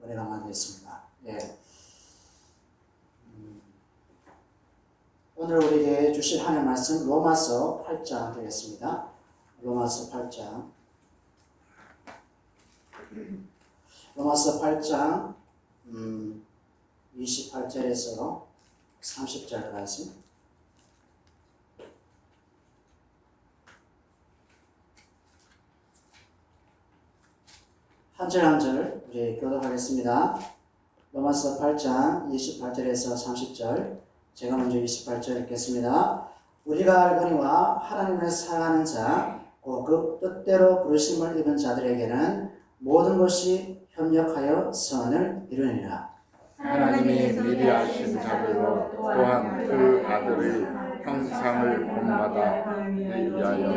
은혜가 많이 있습니다. 예. 오늘 우리에게 주실 하나님의 말씀 로마서 8장 되겠습니다. 로마서 8장. 로마서 8장 28절에서 30절까지. 한 절 한 절 우리 교독하겠습니다. 로마서 8장 28절에서 30절. 제가 먼저 28절 읽겠습니다. 우리가 알거니와 하나님을 사랑하는 자, 그 뜻대로 부르심을 입은 자들에게는 모든 것이 협력하여 선을 이루느니라. 하나님이 미리 아신 자들로 또한 그 아들의 형상을 본받아 위하여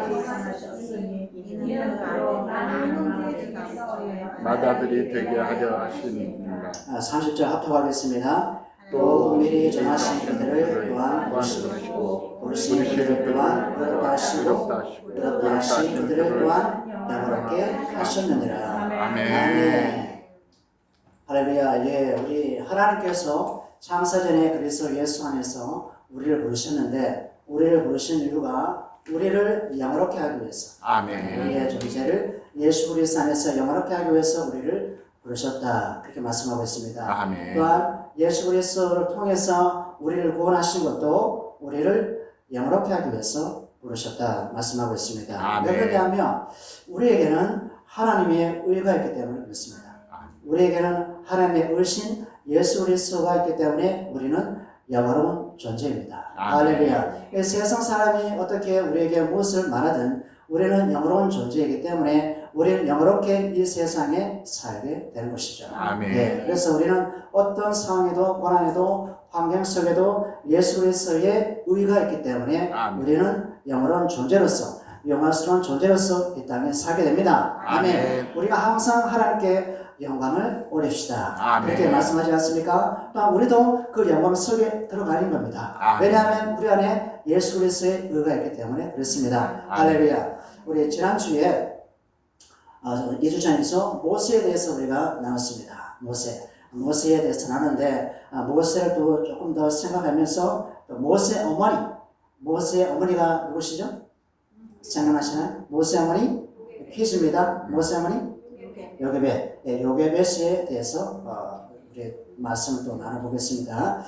맏아들이 되게 하려 하시니라. 30절 합독하겠습니다. 또 미리 정하신 그들을 또한 부르시고 부르신 그들을 또한 의롭다 하시고 의롭다 하신 그들을 또한 영원하게 하셨느니라. 아멘. 할렐루야. 예, 우리 하나님께서 창세전에 그리스도 예수 안에서 우리를 부르셨는데, 우리를 부르신 이유가 우리를 영화롭게 하기 위해서, 아멘. 우리의 존재를 예수 그리스도 안에서 영화롭게 하기 위해서 우리를 부르셨다, 그렇게 말씀하고 있습니다. 아멘. 또한 예수 그리스도를 통해서 우리를 구원하신 것도 우리를 영화롭게 하기 위해서 부르셨다 말씀하고 있습니다. 아멘. 왜 그러냐면 우리에게는 하나님의 의가 있기 때문에 그렇습니다. 우리에게는 하나님의 의신 예수 그리스도가 있기 때문에 우리는 영화로운 존재입니다. 할렐루야. 세상 사람이 어떻게 우리에게 무엇을 말하든 우리는 영화로운 존재이기 때문에 우리는 영화롭게 이 세상에 살게 되는 것이죠. 아멘. 네, 그래서 우리는 어떤 상황에도 고난에도 환경 속에도 예수 그리스도의 의가 있기 때문에 아멘. 우리는 영화로운 존재로서 영화스러운 존재로서 이 땅에 살게 됩니다. 아멘. 우리가 항상 하나님께 영광을 올립시다. 아멘. 그렇게 말씀하지 않습니까? 또 우리도 그 영광 속에 들어가는 겁니다. 아멘. 왜냐하면 우리 안에 예수 그리스도의 의가 있기 때문에 그렇습니다. 할렐루야. 우리 지난주에 2주 전에서 모세에 대해서 우리가 나눴습니다. 모세에 대해서 나눴는데 모세를 또 조금 더 생각하면서 모세의 어머니가 누구시죠? 생각나시나요? 모세 어머니? 퀴즈입니다. 모세 어머니? 요게벳 씨에 대해서 우리 말씀을 또 나눠보겠습니다.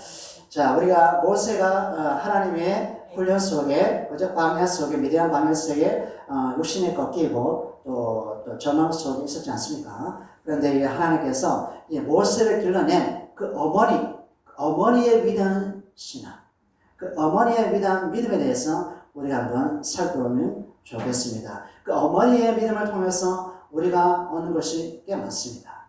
자, 우리가 모세가 하나님의 훈련 속에, 광야 속에, 미디안 광야 속에 육신에 꺾이고 또 저망 속에 있었지 않습니까? 그런데 하나님께서 이 모세를 길러낸 그 어머니의 위대한 신앙, 그 어머니의 위대한 믿음에 대해서 우리가 한번 살펴보면 좋겠습니다. 그 어머니의 믿음을 통해서 우리가 얻는 것이 꽤 많습니다.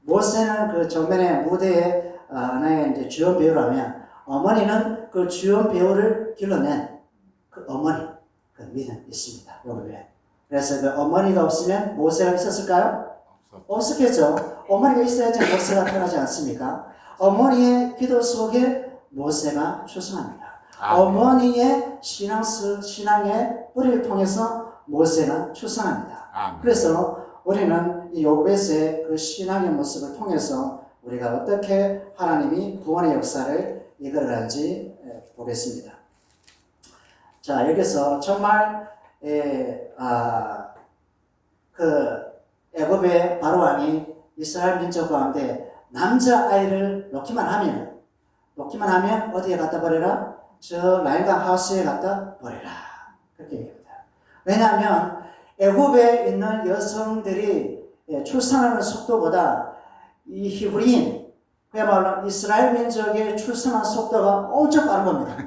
모세는 그 정면의 무대에 하나의 이제 주연 배우라면, 어머니는 그 주연 배우를 길러낸 그 어머니, 그 믿음이 있습니다. 여러분. 그래서 그 어머니가 없으면 모세가 있었을까요? 없었겠죠. 어머니가 있어야지 모세가 태어나지 않습니까? 어머니의 기도 속에 모세가 출생합니다. 어머니의 신앙의 뿌리를 통해서 모세가 출생합니다. 그래서 우리는 이 요게벳의 그 신앙의 모습을 통해서 우리가 어떻게 하나님이 구원의 역사를 이끌어가는지 보겠습니다. 자, 여기서 정말 그 애굽의 바로왕이 이스라엘 민족 가운데 남자아이를 놓기만 하면 어디에 갖다 버려라? 저 라인강 하우스에 갖다 버려라. 그렇게 얘기합니다. 왜냐하면 애굽에 있는 여성들이 출산하는 속도보다 이 히브리인, 그야말로 이스라엘 민족의 출산하는 속도가 엄청 빠른 겁니다.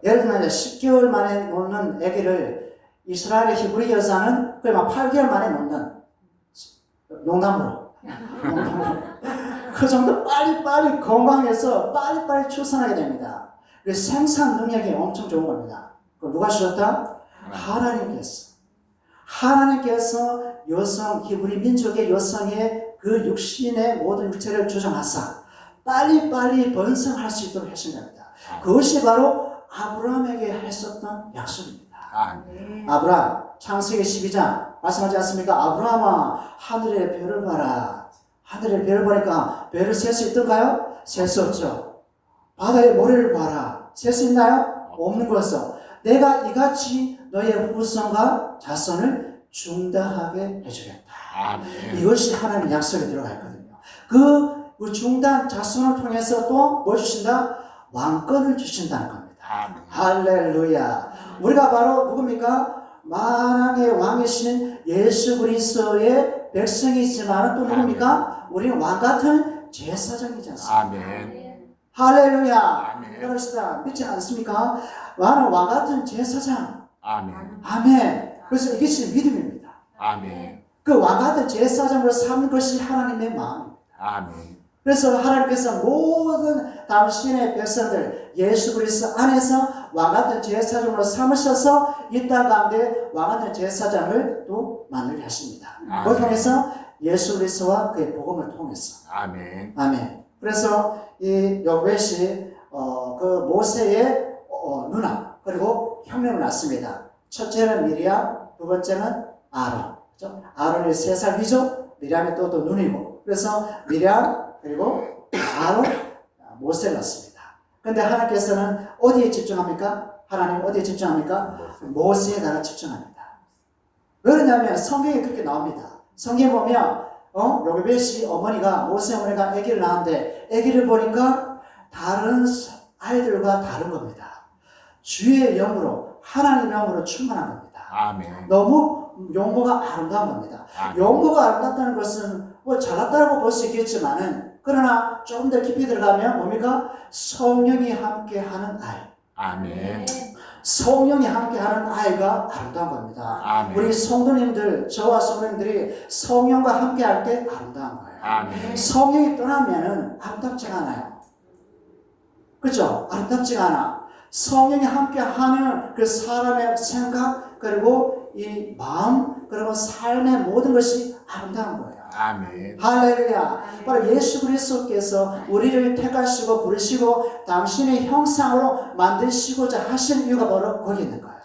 예를 들면 10개월 만에 놓는 아기를 이스라엘의 히브리 여자는 거의 막 8개월 만에 놓는, 농담으로. 그 정도 빨리빨리 건강해서 빨리빨리 출산하게 됩니다. 그래서 생산 능력이 엄청 좋은 겁니다. 그걸 누가 주셨다? 하나님께서 여성, 히브리 민족의 여성의 그 육신의 모든 육체를 조정하사 빨리빨리 번성할 수 있도록 하신 겁니다. 그것이 바로 아브라함에게 했었던 약속입니다. 아멘. 아브라함 창세기 12장 말씀하지 않습니까? 아브라함아 하늘의 별을 봐라. 하늘의 별을 보니까 별을 셀 수 있던가요? 셀 수 없죠. 바다의 모래를 봐라. 셀 수 있나요? 없는 것을 내가 이같이 너의 후손과 자손을 중다하게 해주겠다. 아멘. 이것이 하나님의 약속에 들어가 있거든요. 그 중단 자손을 통해서 또 뭘 주신다? 왕권을 주신다는 겁니다. 아멘. 할렐루야. 우리가 바로 누굽니까? 만왕의 왕이신 예수 그리스도의 백성이지만 또 누굽니까? 우리는 왕 같은 제사장이지 않습니까? 아멘. 할렐루야. 아멘. 그렇습니다. 믿지 않습니까? 나는 왕 같은 제사장. 아멘. 아멘. 그래서 이것이 믿음입니다. 아멘. 그 왕 같은 제사장으로 삼는 것이 하나님의 마음입니다. 아멘. 그래서 하나님께서 모든 당신의 백성들 예수 그리스도 안에서 왕 같은 제사장으로 삼으셔서 이 땅 가운데 왕 같은 제사장을 또 만들게 하십니다. 그걸 통해서 예수 그리스도와 그의 복음을 통해서. 아멘. 아멘. 그래서 이 여벳이 그 모세의 누나 그리고 형님을 낳습니다. 첫째는 미리암, 두 번째는 아론. 그렇죠? 아론이 3살 위죠. 미리암이 또 눈이고. 그래서 미리암 그리고 아론, 모세를 낳습니다. 그런데 하나님께서는 어디에 집중합니까? 하나님 어디에 집중합니까? 모세에다가 집중합니다. 왜 그러냐면 성경에 그렇게 나옵니다. 성경에 보면 요게벳이 어머니가 모세 어머니가 아기를 낳았는데 아기를 보니까 다른 아이들과 다른 겁니다. 주의 영으로 하나님의 영으로 충만한 겁니다. 아멘. 너무 용모가 아름다운 겁니다. 용모가 아름답다는 것은 뭐 잘났다고 볼 수 있겠지만은 그러나 조금 더 깊이 들어가면 뭡니까? 성령이 함께하는 아이. 아멘. 성령이 함께하는 아이가 아름다운 겁니다. 아멘. 우리 성도님들, 저와 성도님들이 성령과 함께할 때 아름다운 거예요. 아멘. 성령이 떠나면은 아름답지가 않아요. 그렇죠? 아름답지가 않아. 성령이 함께하는 그 사람의 생각 그리고 이 마음 그리고 삶의 모든 것이 아름다운 거예요. 아멘. 할렐루야. 바로 예수 그리스도께서 우리를 택하시고 부르시고 당신의 형상으로 만드시고자 하신 이유가 바로 거기 있는 거예요.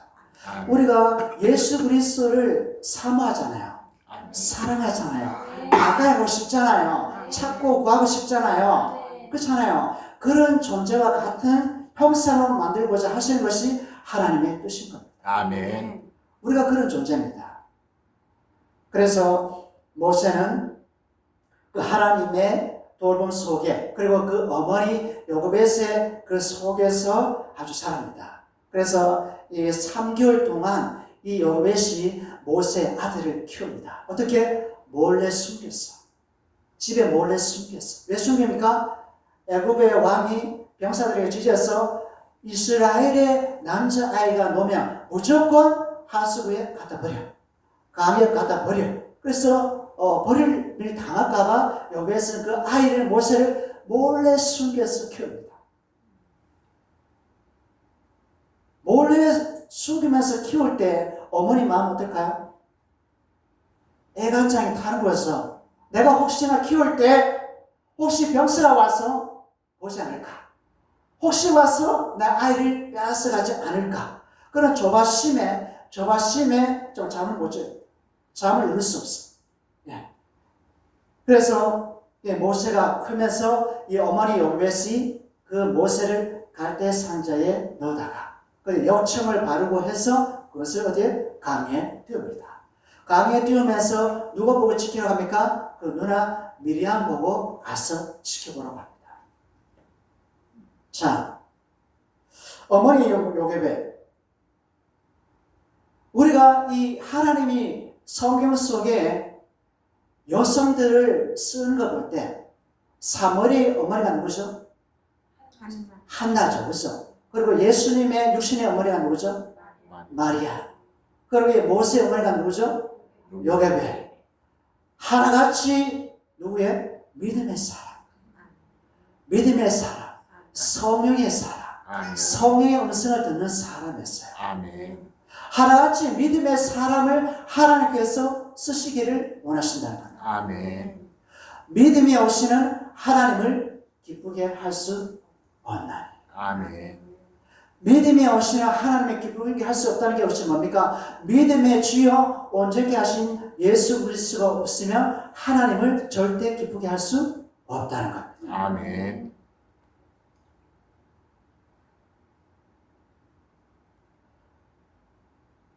아멘. 우리가 예수 그리스도를 사모하잖아요. 아멘. 사랑하잖아요. 가까이 하고 싶잖아요. 찾고 구하고 싶잖아요. 그렇잖아요. 그런 존재와 같은 형상으로 만들고자 하시는 것이 하나님의 뜻인 겁니다. 아멘. 우리가 그런 존재입니다. 그래서 모세는 그 하나님의 돌봄 속에 그리고 그 어머니 요게벳의 그 속에서 아주 살합니다. 그래서 이 3개월 동안 이 요게벳이 모세의 아들을 키웁니다. 어떻게? 몰래 숨겼어. 집에 몰래 숨겼어. 왜 숨깁니까? 애굽의 왕이 병사들에게 지져서 이스라엘의 남자아이가 놓으면 무조건 하수구에 갖다 버려. 강에 갖다 버려. 그래서 버림을 당할까봐 요게벳은 그 아이를 모세를 몰래 숨겨서 키웁니다. 몰래 숨기면서 키울 때 어머니 마음 어떨까요? 애간장이 타는 거여서 내가 혹시나 키울 때 혹시 병사가 와서 보지 않을까? 혹시 와서 내 아이를 빼앗아가지 않을까? 그런 조바심에 좀 잠을 못 자요. 잠을 이룰 수 없어. 예. 그래서 모세가 크면서 이 어머니 요게벳이 그 모세를 갈대 상자에 넣어다가 그 역청을 바르고 해서 그것을 어디에? 강에 띄웁니다. 강에 띄우면서 누가 보고 지키라고 합니까? 그 누나 미리암 보고 가서 지켜보라고 합니다. 자, 어머니 요게벳. 우리가 이 하나님이 성경 속에 여성들을 쓰는 거 볼 때 사무엘의 어머니가 누구죠? 한나죠. 그렇죠? 그리고 예수님의 육신의 어머니가 누구죠? 마리아. 그리고 모세의 어머니가 누구죠? 요게벳. 하나같이 누구의? 믿음의 사람. 믿음의 사람. 성령의 사람. 아멘. 성령의 음성을 듣는 사람이었어요. 아멘. 하나같이 믿음의 사람을 하나님께서 쓰시기를 원하신다는 겁니다. 아멘. 믿음이 오시는 하나님을 기쁘게 할 수 없나니. 아멘. 믿음이 없이는 하나님의 기쁘게 할 수 없다는 게 없이 뭡니까? 믿음의 주여 온전케 하신 예수 그리스도가 없으면 하나님을 절대 기쁘게 할 수 없다는 겁니다. 아멘.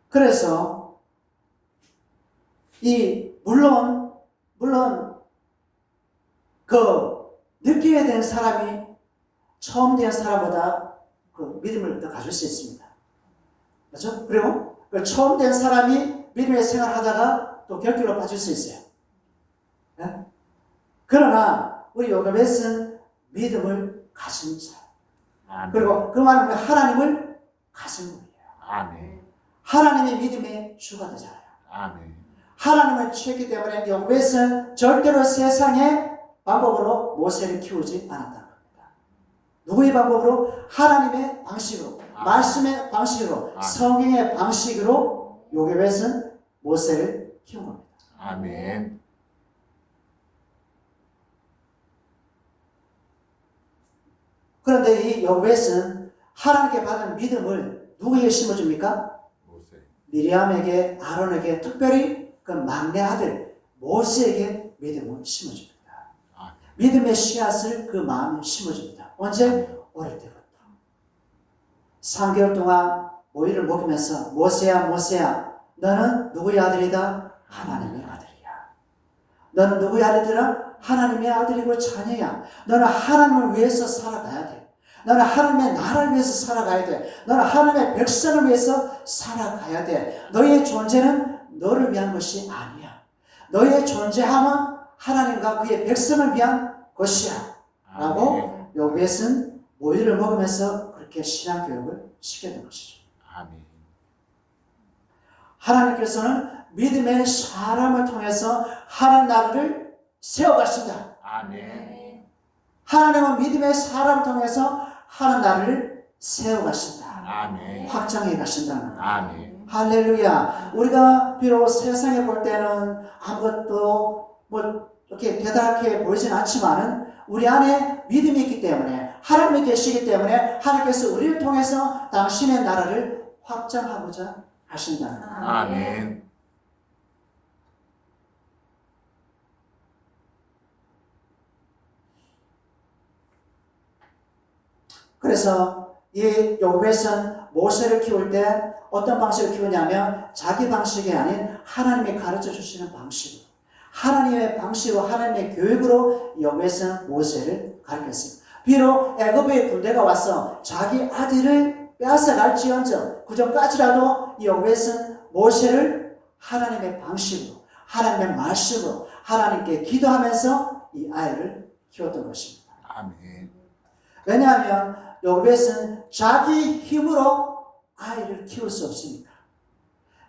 그래서 물론 그 늦게 된 사람이 처음 된 사람보다 그 믿음을 더 가질 수 있습니다. 그렇죠? 그리고 그 처음 된 사람이 믿음의 생활하다가 또 결길로 빠질 수 있어요. 네? 그러나 우리 요게벳은 믿음을 가진 사람. 아멘. 그리고 그 말은 하나님을 가진 분이에요. 아멘. 하나님의 믿음의 주가 되잖아요. 아멘. 하나님을 취했기 때문에 요게벳은 절대로 세상의 방법으로 모세를 키우지 않았다는 겁니다. 누구의 방법으로? 하나님의 방식으로, 말씀의 방식으로, 성경의 방식으로 요게벳은 모세를 키운 겁니다. 아멘. 그런데 이 요게벳은 하나님께 받은 믿음을 누구에게 심어줍니까? 모세. 미리암에게, 아론에게, 특별히 그 막내 아들 모세에게 믿음을 심어줍니다. 믿음의 씨앗을 그 마음에 심어줍니다. 언제? 어릴 때부터. 3개월 동안 모이를 먹이면서 모세야 너는 누구의 아들이다? 하나님의 아들이야. 너는 누구의 아들이라? 하나님의 아들이고 자녀야. 너는 하나님을 위해서 살아가야 돼. 너는 하나님의 나라를 위해서 살아가야 돼. 너는 하나님의 백성을 위해서 살아가야 돼. 너의 존재는 너를 위한 것이 아니야. 너의 존재함은 하나님과 그의 백성을 위한 것이야. 라고 요게벳은 모유를 먹으면서 그렇게 신앙교육을 시켰던 것이죠. 아멘. 하나님께서는 믿음의 사람을 통해서 하나님 나라를 세워가신다. 아멘. 하나님은 믿음의 사람을 통해서 하나님 나라를 세워가신다. 아멘. 확장해 가신다는 겁니다. 아멘. 할렐루야. 우리가 비록 세상에 볼 때는 아무것도 이렇게 대단하게 보이진 않지만은 우리 안에 믿음이 있기 때문에 하나님이 계시기 때문에 하나님께서 우리를 통해서 당신의 나라를 확장하고자 하신다는 겁니다. 아멘. 그래서 이 요게벳은 모세를 키울 때 어떤 방식으로 키우냐면 자기 방식이 아닌 하나님이 가르쳐 주시는 방식으로, 하나님의 방식으로, 하나님의 교육으로 요게벳은 모세를 가르쳤습니다. 비록 애굽의 군대가 와서 자기 아들을 빼앗아갈지언정 그 전까지라도 이 요게벳은 모세를 하나님의 방식으로, 하나님의 말씀으로 하나님께 기도하면서 이 아이를 키웠던 것입니다. 아멘. 왜냐하면 요게벳은 자기 힘으로 아이를 키울 수 없으니까,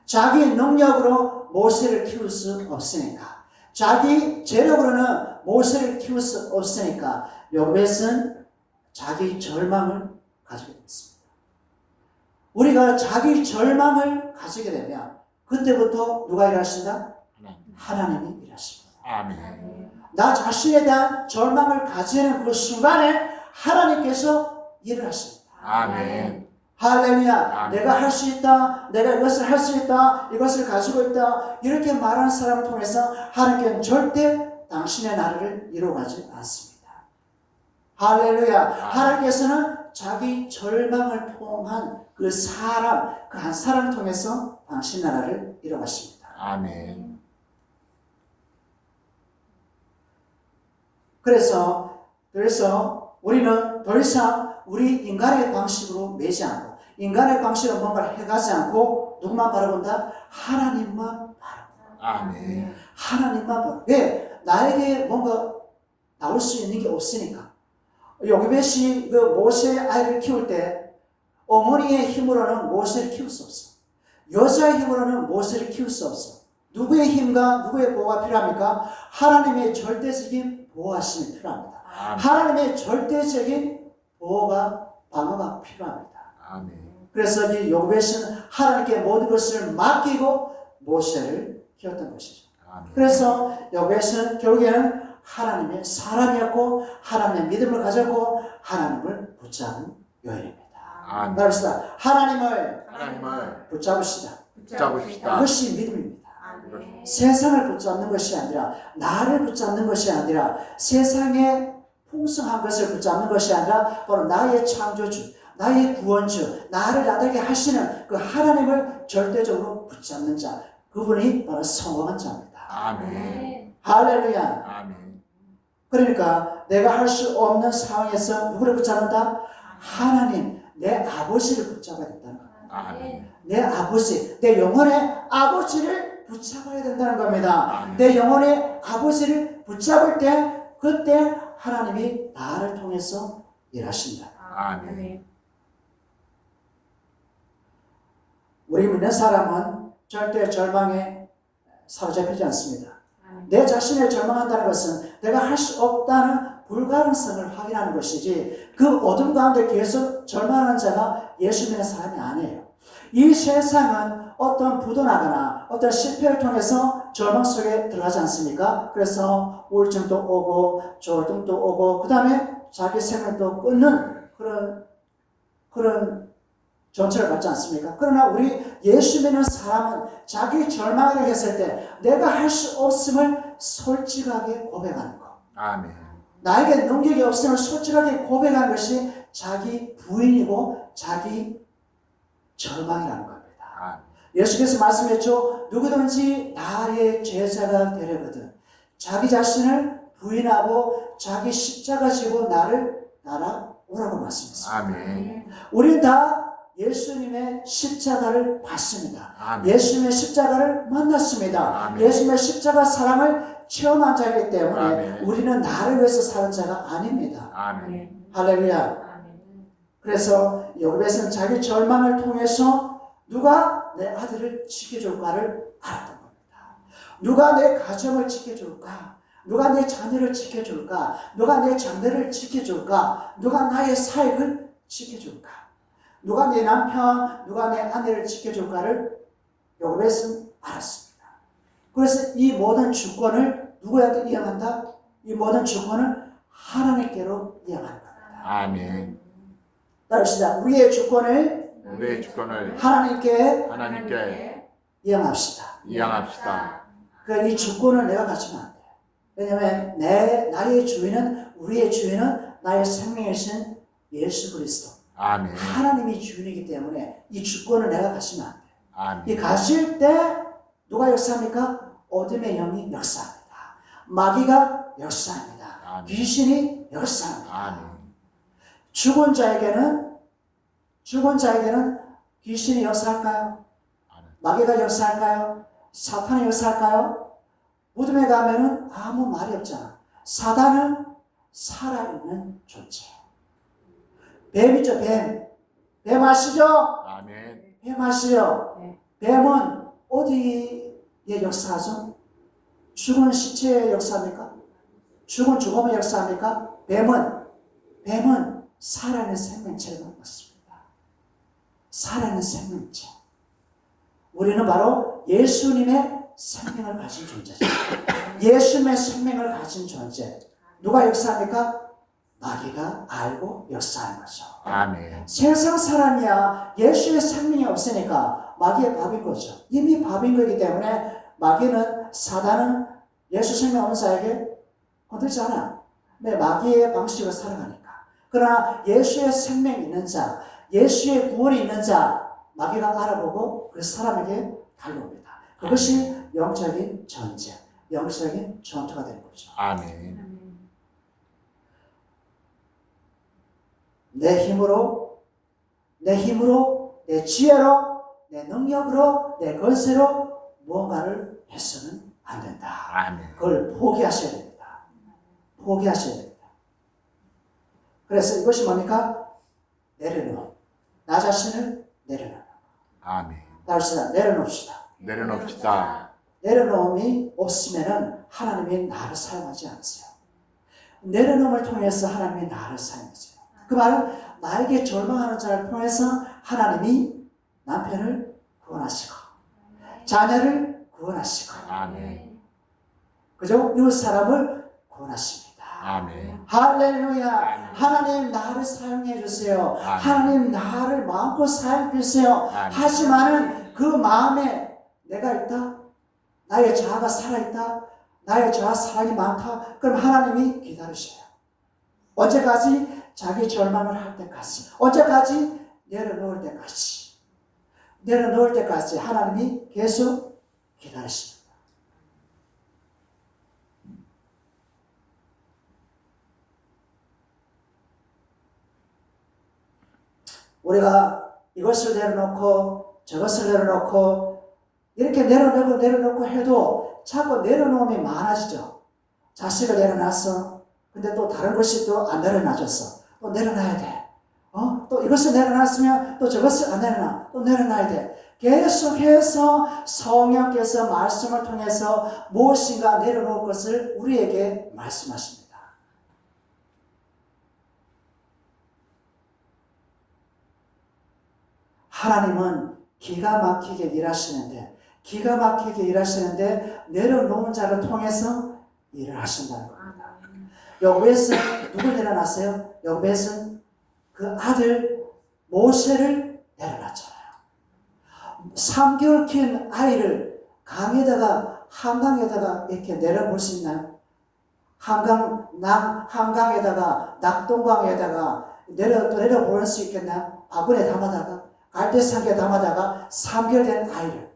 자기 능력으로 모세를 키울 수 없으니까, 자기 재력으로는 모세를 키울 수 없으니까 요게벳은 자기 절망을 가지게 됐습니다. 우리가 자기 절망을 가지게 되면 그때부터 누가 일하신다? 하나님이 일하십니다. 아멘. 나 자신에 대한 절망을 가지는 그 순간에 하나님께서 일을 하십니다. 아멘. 할렐루야. 아멘. 내가 할 수 있다. 내가 이것을 할 수 있다. 이것을 가지고 있다. 이렇게 말하는 사람을 통해서 하나님께는 절대 당신의 나라를 이루어가지 않습니다. 할렐루야. 하나님께서는 자기 절망을 통한 그 사람, 그 한 사람을 통해서 당신 나라를 이루어가십니다. 아멘. 그래서 우리는 더 이상 우리 인간의 방식으로 매지 않고, 인간의 방식으로 뭔가를 해가지 않고 누구만 바라본다? 하나님만 바라본다. 아멘. 하나님만 바라본다. 왜? 나에게 뭔가 나올 수 있는 게 없으니까. 요게벳이 그 모세의 아이를 키울 때 어머니의 힘으로는 모세를 키울 수 없어. 여자의 힘으로는 모세를 키울 수 없어. 누구의 힘과 누구의 보호가 필요합니까? 하나님의 절대적인 보호하심이 필요합니다. 아멘. 하나님의 절대적인 보호가, 방어가 필요합니다. 아멘. 그래서 이 요게벳은 하나님께 모든 것을 맡기고 모세를 키웠던 것이죠. 아멘. 그래서 요게벳은 결국에는 하나님의 사람이었고 하나님의 믿음을 가졌고 하나님을 붙잡은 여인입니다. 아멘. 따릅시다. 하나님을 하나님을 붙잡으시다. 붙잡으시다. 그것이 믿음입니다. 아멘. 세상을 붙잡는 것이 아니라, 나를 붙잡는 것이 아니라, 세상의 풍성한 것을 붙잡는 것이 아니라 바로 나의 창조주, 나의 구원주, 나를 나되게 하시는 그 하나님을 절대적으로 붙잡는 자, 그분이 바로 성공한 자입니다. 아멘. 할렐루야. 아멘. 그러니까 내가 할 수 없는 상황에서 누구를 붙잡는다? 하나님, 내 아버지를 붙잡아야 된다는 겁니다. 아멘. 내 아버지, 내 영혼의 아버지를 붙잡아야 된다는 겁니다. 아멘. 내 영혼의 아버지를 붙잡을 때, 그때 하나님이 나를 통해서 일하신다. 아멘. 우리 믿는 사람은 절대 절망에 사로잡히지 않습니다. 내 자신을 절망한다는 것은 내가 할 수 없다는 불가능성을 확인하는 것이지, 그 어둠 가운데 계속 절망하는 자가 예수 믿는 사람이 아니에요. 이 세상은 어떤 부도나거나 어떤 실패를 통해서 절망 속에 들어가지 않습니까? 그래서 우울증도 오고 조울증도 오고 그 다음에 자기 생명도 끊는 그런 전체를 받지 않습니까? 그러나 우리 예수 믿는 사람은 자기 절망을 했을 때 내가 할 수 없음을 솔직하게 고백하는 것. 아멘. 나에게 능력이 없음을 솔직하게 고백하는 것이 자기 부인이고 자기 절망이라는 겁니다. 아멘. 예수께서 말씀했죠. 누구든지 나의 제자가 되려거든 자기 자신을 부인하고 자기 십자가 지고 나를 따라오라고 말씀했습니다. 아멘. 우리는 다 예수님의 십자가를 봤습니다. 아멘. 예수님의 십자가를 만났습니다. 아멘. 예수님의 십자가 사랑을 체험한 자이기 때문에 아멘. 우리는 나를 위해서 사는 자가 아닙니다. 아멘. 할렐루야. 그래서 요셉은 자기 절망을 통해서 누가 내 아들을 지켜줄까를 알았던 겁니다. 누가 내 가정을 지켜줄까? 누가 내 자녀를 지켜줄까? 누가 내 장래를 지켜줄까? 누가 나의 사역을 지켜줄까? 누가 내 남편, 누가 내 아내를 지켜줄까를 요셉은 알았습니다. 그래서 이 모든 주권을 누구에게 이양한다? 이 모든 주권을 하나님께로 이양하는 겁니다. 아멘. 따릅시다. 우리의 주권을 우리의 주권을 하나님께 하나님께 이양합시다. 이양합시다. 그러니까 이 주권을 내가 가지면 안 돼. 왜냐하면 나의 주인은, 우리의 주인은 나의 생명이신 예수 그리스도. 아멘. 하나님이 주인이기 때문에 이 주권을 내가 가지면 안 돼. 이 아멘. 가실 때 누가 역사합니까? 어둠의 영이 역사합니다. 마귀가 역사합니다. 아멘. 귀신이 역사합니다. 아멘. 죽은 자에게는 귀신이 역사할까요? 아멘. 마귀가 역사할까요? 사탄이 역사할까요? 무덤에 가면은 아무 말이 없잖아. 사단은 살아있는 존재. 뱀이죠, 뱀. 뱀 아시죠? 아멘. 뱀 아시죠? 네. 뱀은 어디에 역사하죠? 죽은 시체의 역사입니까? 죽은 죽음의 역사입니까? 뱀은 살아있는 생명체를 갖고 있습니다. 살아있는 생명체. 우리는 바로 예수님의 생명을 가진 존재죠. 예수님의 생명을 가진 존재. 누가 역사합니까? 마귀가 알고 역사하는 거죠. 아멘. 세상 사람이야 예수의 생명이 없으니까 마귀의 밥인 거죠. 이미 밥인 거기 때문에 마귀는, 사단은 예수 생명 없는 자에게 건들지 않아. 내 마귀의 방식으로 살아가니까. 그러나 예수의 생명이 있는 자, 예수의 구원이 있는 자, 마귀가 알아보고 그 사람에게 달려옵니다. 그것이 영적인 전쟁, 영적인 전투가 되는 거죠. 아멘. 내 힘으로, 내 지혜로, 내 능력으로, 내 권세로 무언가를 해서는 안 된다. 아멘. 그걸 포기하셔야 됩니다. 포기하셔야 됩니다. 그래서 이것이 뭡니까? 내려놓음. 나 자신을 내려놓음. 아멘. 따릅시다. 내려놓읍시다. 내려놓읍시다. 내려놓음이 없으면 하나님이 나를 사용하지 않으세요. 내려놓음을 통해서 하나님이 나를 사용하세요. 그 말은 나에게 절망하는 자를 통해서 하나님이 남편을 구원하시고 자녀를 구원하시고 아멘. 그죠? 이웃 사람을 구원하십니다. 아멘. 할렐루야. 하나님 나를 사용해 주세요. 하나님 나를 마음껏 사용해 주세요. 하지만은 그 마음에 내가 있다. 나의 자아가 살아있다. 나의 자아 사랑이 많다. 그럼 하나님이 기다리셔요. 언제까지? 자기 절망을 할 때까지. 언제까지? 내려놓을 때까지. 내려놓을 때까지 하나님이 계속 기다리십니다. 우리가 이것을 내려놓고 저것을 내려놓고 이렇게 내려놓고 해도 자꾸 내려놓음이 많아지죠. 자식을 내려놨어. 근데 또 다른 것이 또 안 내려놔졌어. 또 내려놔야 돼. 또 이것을 내려놨으면 또 저것을 안 내려놔. 또 내려놔야 돼. 계속해서 성령께서 말씀을 통해서 무엇인가 내려놓을 것을 우리에게 말씀하십니다. 하나님은 기가 막히게 일하시는데 내려놓은 자를 통해서 일을 하신다는 겁니다. 여호벳은 누굴 내려놨어요? 여호벳은 그 아들 모세를 내려놨잖아요. 3개월 키운 아이를 한강에다가 이렇게 내려볼 수 있나요? 한강에다가 낙동강에다가 내려볼 수 있겠나요? 바구니에 담아다가 갈대상에 담아다가 3개월 된 아이를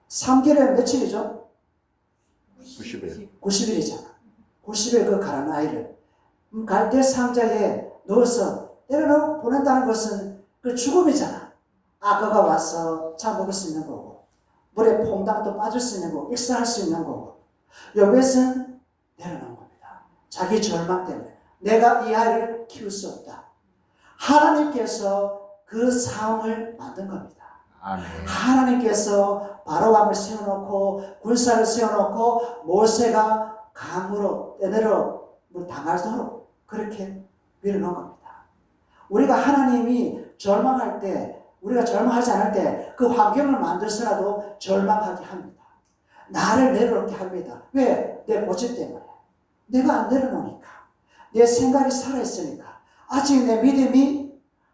3개월에 며칠이죠? 90일. 90일이잖아. 90일 그 가난 아이를 갈대상자에 넣어서 내려놓고 보낸다는 것은 그 죽음이잖아. 악어가 와서 잡아먹을 수 있는 거고 물에 퐁당도 빠질 수 있는 거고 익사할 수 있는 거고 여기에서는 내려놓은 겁니다. 자기 절망 때문에 내가 이 아이를 키울 수 없다. 하나님께서 그 상황을 만든 겁니다. 아멘. 하나님께서 바로왕을 세워놓고 군사를 세워놓고 모세가 강으로 떼내려 당하도록 그렇게 밀어놓은 겁니다. 우리가 하나님이 절망할 때 우리가 절망하지 않을 때 그 환경을 만들어서라도 절망하게 합니다. 나를 내려놓게 합니다. 왜? 내 고집 때문에. 내가 안 내려놓으니까. 내 생각이 살아있으니까. 아직 내 믿음이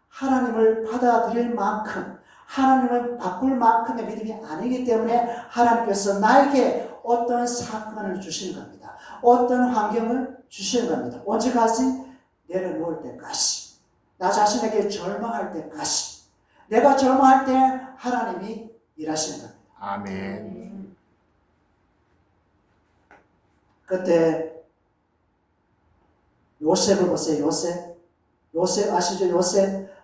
하나님을 받아들일 만큼 하나님을 바꿀 만큼의 믿음이 아니기 때문에 하나님께서 나에게 어떤 사건을 주시는 겁니다. 어떤 환경을 주시는 겁니다. 언제까지? 내려놓을 때까지. 나 자신에게 절망할 때까지. 내가 절망할 때 하나님이 일하시는 겁니다. 아멘. 그때 요셉을 보세요. 요셉 아시죠?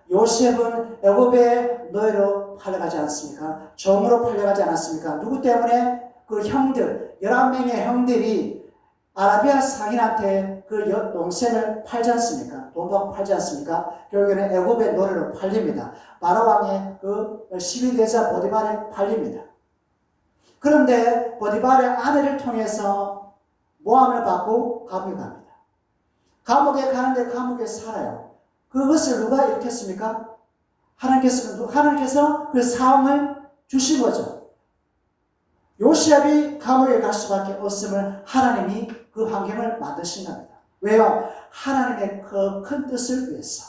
요셉은 애굽의 노예로 팔려가지 않습니까? 종으로 팔려가지 않았습니까? 누구 때문에? 그 형들, 11명의 형들이 아라비아 상인한테 그 동생을 팔지 않습니까? 돈 받고 팔지 않습니까? 결국에는 애굽의 노예로 팔립니다. 바로왕의 그 시위대자 보디발에 팔립니다. 그런데 보디발의 아내를 통해서 모함을 받고 감옥에 갑니다. 감옥에 가는데 감옥에 살아요. 그것을 누가 일으켰습니까? 하나님께서 그 상황을 주신 거죠. 요셉이 감옥에 갈 수밖에 없음을 하나님이 그 환경을 만드신 겁니다. 왜요? 하나님의 그 큰 뜻을 위해서.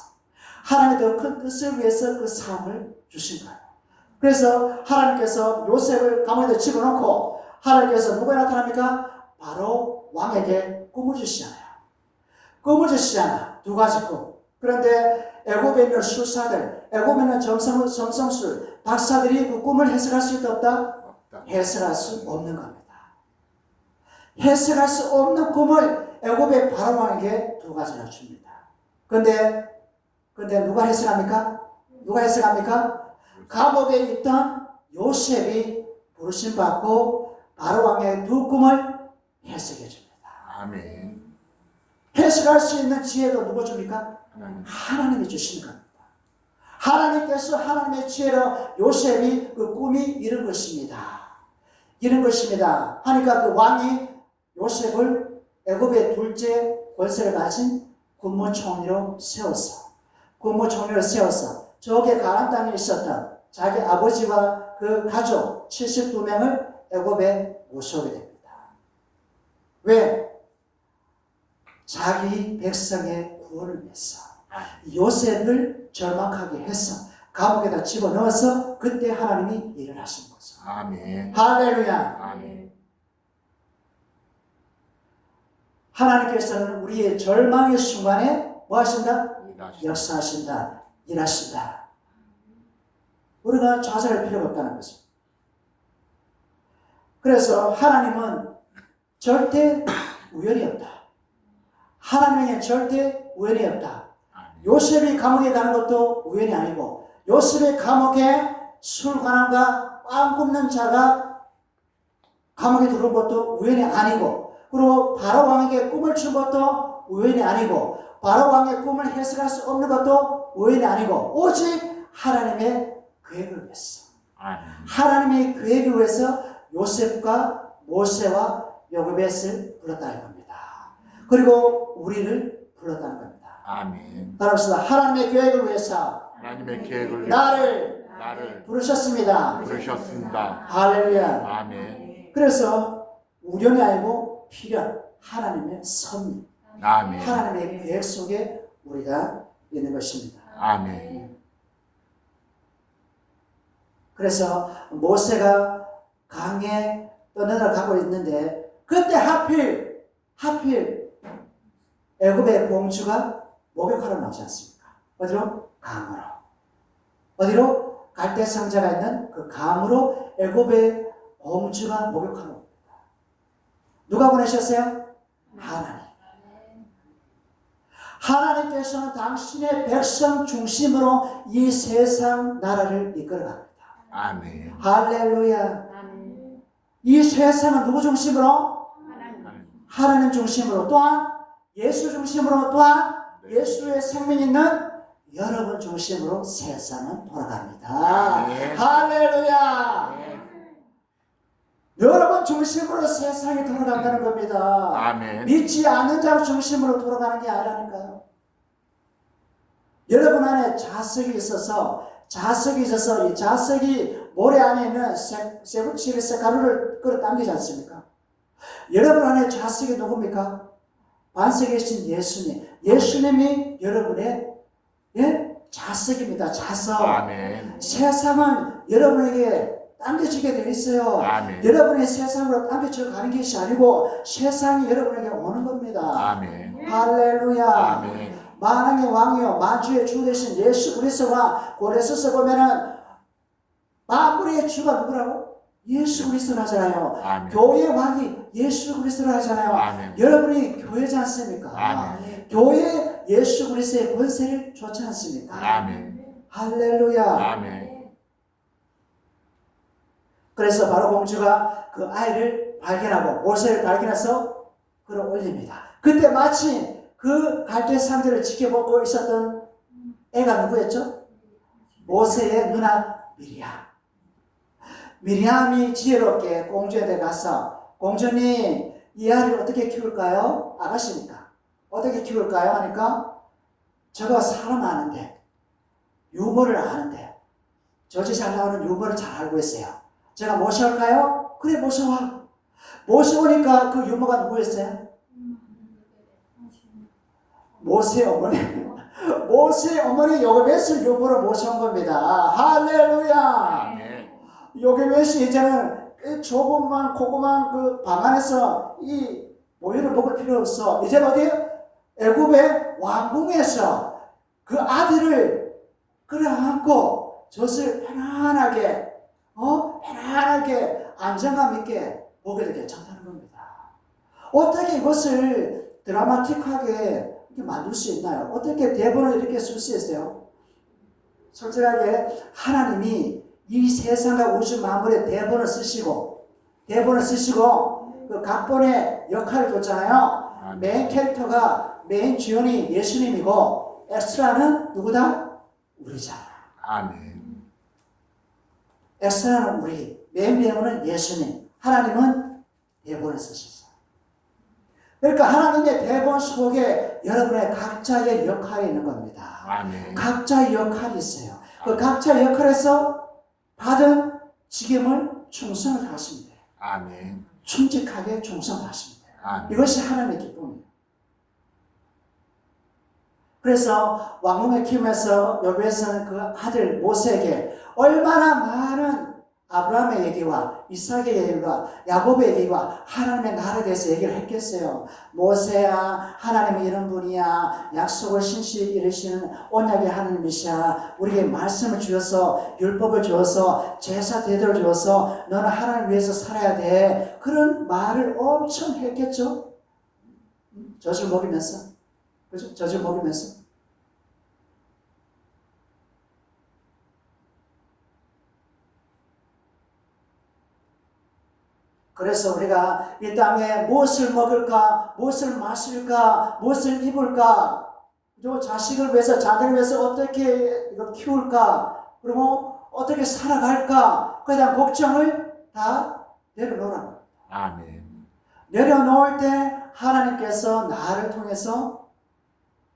하나님의 그 큰 뜻을 위해서 그 상황을 주신 거예요. 그래서 하나님께서 요셉을 감옥에 집어넣고 하나님께서 누구에 나타납니까? 바로 왕에게 꿈을 주시잖아요. 꿈을 주시잖아. 두 가지 꿈. 그런데 애굽에 있는 술사들, 애굽에 있는 점성술 박사들이 그 꿈을 해석할 수 있다 없다? 해석할 수 없는 겁니다. 해석할 수 없는 꿈을 애굽의 바로왕에게 두 가지나 줍니다. 근데 누가 해석합니까? 누가 해석합니까? 감옥에 있던 요셉이 부르심 받고 바로왕의 두 꿈을 해석해 줍니다. 아멘. 해석할 수 있는 지혜도 누가 줍니까? 하나님이 주시는 겁니다. 하나님께서 하나님의 지혜로 요셉이 그 꿈이 이런 것입니다. 이런 것입니다. 하니까 그 왕이 요셉을 애굽의 둘째 권세를 가진 군무총리로 세웠어. 저게 가나안 땅에 있었던 자기 아버지와 그 가족 72명을 애굽에 모셔오게 됩니다. 왜? 자기 백성의 구원을 위해서 요셉을 절망하게 해서 감옥에다 집어넣어서 그때 하나님이 일을 하신 거죠. 아멘. 할렐루야. 아멘. 하나님께서는 우리의 절망의 순간에 뭐 하신다? 일하시다. 역사하신다. 일하신다. 우리가 좌절할 필요가 없다는 거죠. 그래서 하나님은 절대 우연이 없다. 하나님에게 절대 우연이 없다. 요셉이 감옥에 가는 것도 우연이 아니고, 요셉의 감옥에 술관함과 빵 굽는 자가 감옥에 들어온 것도 우연이 아니고, 그리고 바로 왕에게 꿈을 준 것도 우연이 아니고, 바로 왕의 꿈을 해석할 수 없는 것도 우연이 아니고, 오직 하나님의 계획을 위해서, 하나님의 계획을 위해서 요셉과 모세와 요게벳을 불렀다는 겁니다. 그리고 우리를 불렀다는 겁니다. 아멘. 따라합시다. 하나님의 계획을 위해서 하나님의 계획을 나를 부르셨습니다. 부르셨습니다. 할렐루야. 아멘. 그래서 우연이 아니고 필연, 하나님의 섭리, 아멘. 하나님의 계획 속에 우리가 있는 것입니다. 아멘. 그래서 모세가 강에 떠내려가고 있는데, 그때 하필 애굽의 공주가 목욕하러 나오지 않습니까? 어디로? 강으로. 어디로? 갈대 상자가 있는 그 강으로 애굽의 공주가 목욕하러 옵니다. 누가 보내셨어요? 하나님. 하나님께서는 당신의 백성 중심으로 이 세상 나라를 이끌어갑니다. 아멘. 할렐루야. 이 세상은 누구 중심으로? 하나님 중심으로, 또한 예수 중심으로, 또한 예수의 생명이 있는 여러분 중심으로 세상은 돌아갑니다. 아멘. 할렐루야. 아멘. 여러분 중심으로 세상이 돌아간다는 겁니다. 아멘. 믿지 않는 자 중심으로 돌아가는 게 아니라니까요. 여러분 안에 자석이 있어서 이 자석이 모래 안에 있는 세부치에서 가루를 끌어당기지 않습니까? 여러분 안에 자석이 누굽니까? 반석에 계신 예수님. 예수님이 여러분의 자석입니다. 자석. 아멘. 세상은 여러분에게 당겨지게 되어 있어요. 아멘. 여러분이 세상으로 당겨져 가는 것이 아니고 세상이 여러분에게 오는 겁니다. 아멘. 할렐루야. 아멘. 만왕의 왕이요 만주의 주 되신 예수 그리스도가 고레서서 보면은 만물의 주가 누구라고? 예수 그리스도 하잖아요. 아멘. 교회의 왕이 예수 그리스도 하잖아요. 아멘. 여러분이 교회지 않습니까? 아멘. 교회 예수 그리스도의 권세를 줬지 않습니까? 아멘. 할렐루야. 아멘. 그래서 바로 공주가 그 아이를 발견하고 모세를 발견해서 끌어올립니다. 그때 마침 그 갈대 상자를 지켜보고 있었던 애가 누구였죠? 모세의 누나 미리암. 미리암이 지혜롭게 공주한테 가서, 공주님 이 아이를 어떻게 키울까요? 아가씨니까 어떻게 키울까요? 하니까 저거 사람 아는데, 유머를 아는데, 저지 잘 나오는 유머를 잘 알고 있어요. 제가 모셔올까요? 그래, 모셔와. 모셔오니까 그 유머가 누구였어요? 모세 어머니. 모세 어머니 요게벳을 유머로 모셔온 겁니다. 할렐루야. 아멘. 요게벳이 이제는 조금만 고구만 그 방 안에서 이 모유를 먹을 필요 없어. 이제는 어디? 애굽의 왕궁에서 그 아들을 끌어안고 젖을 편안하게 안정감 있게 보게 되게 괜찮다는 겁니다. 어떻게 이것을 드라마틱하게 이렇게 만들 수 있나요? 어떻게 대본을 이렇게 쓸 수 있어요? 솔직하게 하나님이 이 세상과 우주 만물의 대본을 쓰시고 그 각본의 역할을 줬잖아요. 메인 캐릭터가, 메인 주연이 예수님이고 엑스트라는 누구다? 우리잖아. 아멘. 엑스트라는 우리, 메인 배우는 예수님, 하나님은 대본을 쓰셨어요. 그러니까 하나님의 대본 속에 여러분의 각자의 역할이 있는 겁니다. 아멘. 각자의 역할이 있어요. 그 각자의 역할에서 받은 직임을 충성을 하시면 돼요. 아멘. 충직하게 충성을 하시면 돼요. 아멘. 이것이 하나님의 기쁨이에요. 그래서 왕궁에 키우면서 여호와께서는 그 아들 모세에게 얼마나 많은 아브라함의 얘기와 이삭의 얘기와 야곱의 얘기와 하나님의 나라에 대해서 얘기를 했겠어요. 모세야, 하나님이 이런 분이야. 약속을 신실히 이루시는 언약의 하나님이시야. 우리에게 말씀을 주셔서 율법을 주어서 제사 제도를 주어서 너는 하나님을 위해서 살아야 돼. 그런 말을 엄청 했겠죠. 젖을 먹이면서, 그죠? 젖을 먹이면서. 그래서 우리가 이 땅에 무엇을 먹을까, 무엇을 마실까, 무엇을 입을까, 또 자식을 위해서, 자녀를 위해서 어떻게 이거 키울까, 그리고 어떻게 살아갈까, 그에 대한 걱정을 다 내려놓으라. 아멘. 내려놓을 때 하나님께서 나를 통해서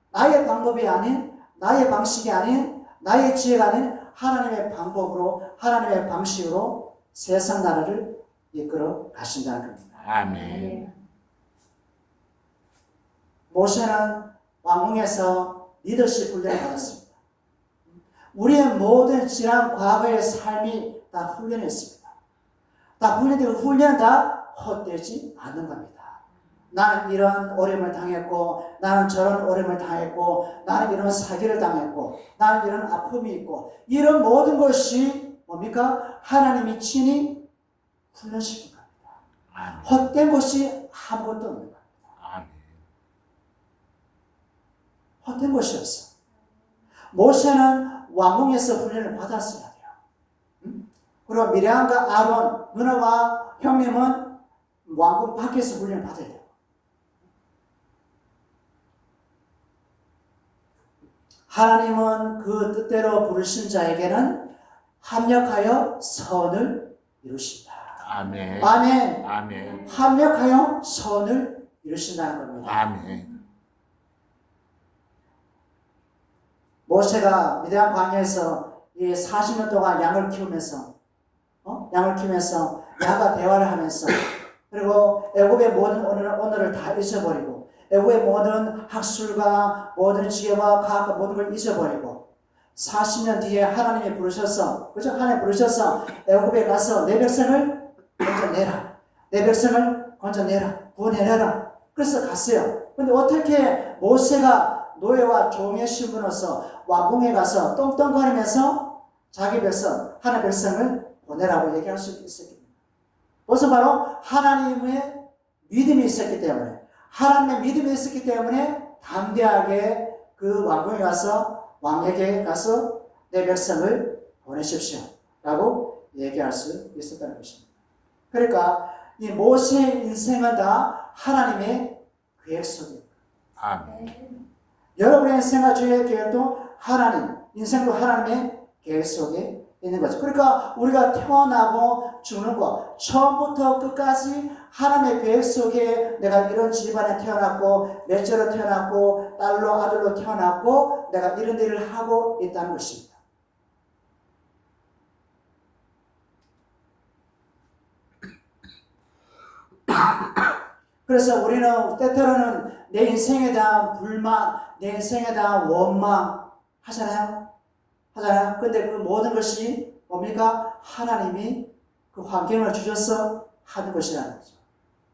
나의 방법이 아닌, 나의 방식이 아닌, 나의 지혜가 아닌 하나님의 방법으로, 하나님의 방식으로 세상 나라를 이끌어 가신다는 겁니다. 아멘. 모세는 왕궁에서 리더십 훈련을 받았습니다. 우리의 모든 지난 과거의 삶이 다 훈련했습니다. 다 훈련되고 훈련은 다 헛되지 않는 겁니다. 나는 이런 어려움을 당했고, 나는 저런 어려움을 당했고, 나는 이런 사기를 당했고, 나는 이런 아픔이 있고, 이런 모든 것이 뭡니까? 하나님이 친히 훈련시킨 겁니다. 아멘. 헛된 것이 아무것도 없는 겁니다. 아멘. 헛된 것이 없어. 모세는 왕궁에서 훈련을 받았어야 돼요. 그리고 미리암과 아론, 누나와 형님은 왕궁 밖에서 훈련을 받아야 돼요. 하나님은 그 뜻대로 부르신 자에게는 합력하여 선을 이루신다. 아멘. 아멘. 아멘. 합력하여 선을 이루신다는 겁니다. 아멘. 모세가 미디안 광야에서 이 40년 동안 양을 키우면서 양과 대화를 하면서, 그리고 애굽의 모든 언어를 다 잊어버리고, 애굽의 모든 학술과 모든 지혜와 과학과 모든 걸 잊어버리고, 40년 뒤에 하나님이 부르셔서, 그죠? 하나님 부르셔서 애굽에 가서 내 백성을 건져내라. 내 백성을 건져내라. 구원해내라. 그래서 갔어요. 근데 어떻게 모세가 노예와 종의 신분으로서 왕궁에 가서 똥똥거리면서 자기 백성, 하나님의 백성을 보내라고 얘기할 수 있었겠습니까? 그것은 바로 하나님의 믿음이 있었기 때문에, 하나님의 믿음이 있었기 때문에 담대하게 그 왕궁에 가서, 왕에게 가서 내 백성을 보내십시오 라고 얘기할 수 있었다는 것입니다. 그러니까 이 모세의 인생은 다 하나님의 계획 속입니다. 아멘. 여러분의 인생과 주의 계획도 하나님, 인생도 하나님의 계획 속에 있는 거죠. 그러니까 우리가 태어나고 죽는 거, 처음부터 끝까지 하나님의 계획 속에 내가 이런 집안에 태어났고, 넷째로 태어났고, 딸로 아들로 태어났고, 내가 이런 일을 하고 있다는 것입니다. 그래서 우리는 때때로는 내 인생에 대한 불만, 내 인생에 대한 원망 하잖아요. 근데 그 모든 것이 뭡니까? 하나님이 그 환경을 주셔서 하는 것이라는 거죠.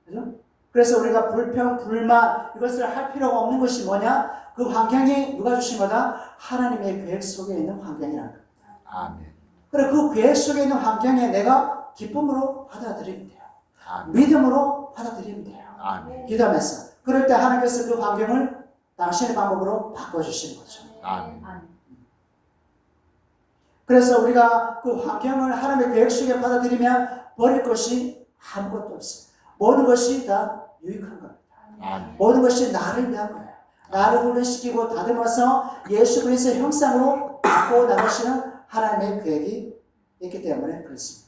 그죠? 그래서 우리가 불평, 불만 이것을 할 필요가 없는 것이 뭐냐? 그 환경이 누가 주신 거다? 하나님의 계획 속에 있는 환경이라는 거예요. 아멘. 그래 그 계획 속에 있는 환경에 내가 기쁨으로 받아들이면 돼요. 아멘. 믿음으로 받아들이면 돼요. 아멘. 기도하면서. 그럴 때 하나님께서 그 환경을 당신의 방법으로 바꿔주시는 거죠. 아멘. 그래서 우리가 그 환경을 하나님의 계획 속에 받아들이면 버릴 것이 아무것도 없어요. 모든 것이 다 유익한 겁니다. 아멘. 모든 것이 나를 위한 거예요. 나를 훈련시키고 다듬어서 예수 그리스도의 형상으로 바꿔 나가시는 하나님의 계획이 있기 때문에 그렇습니다.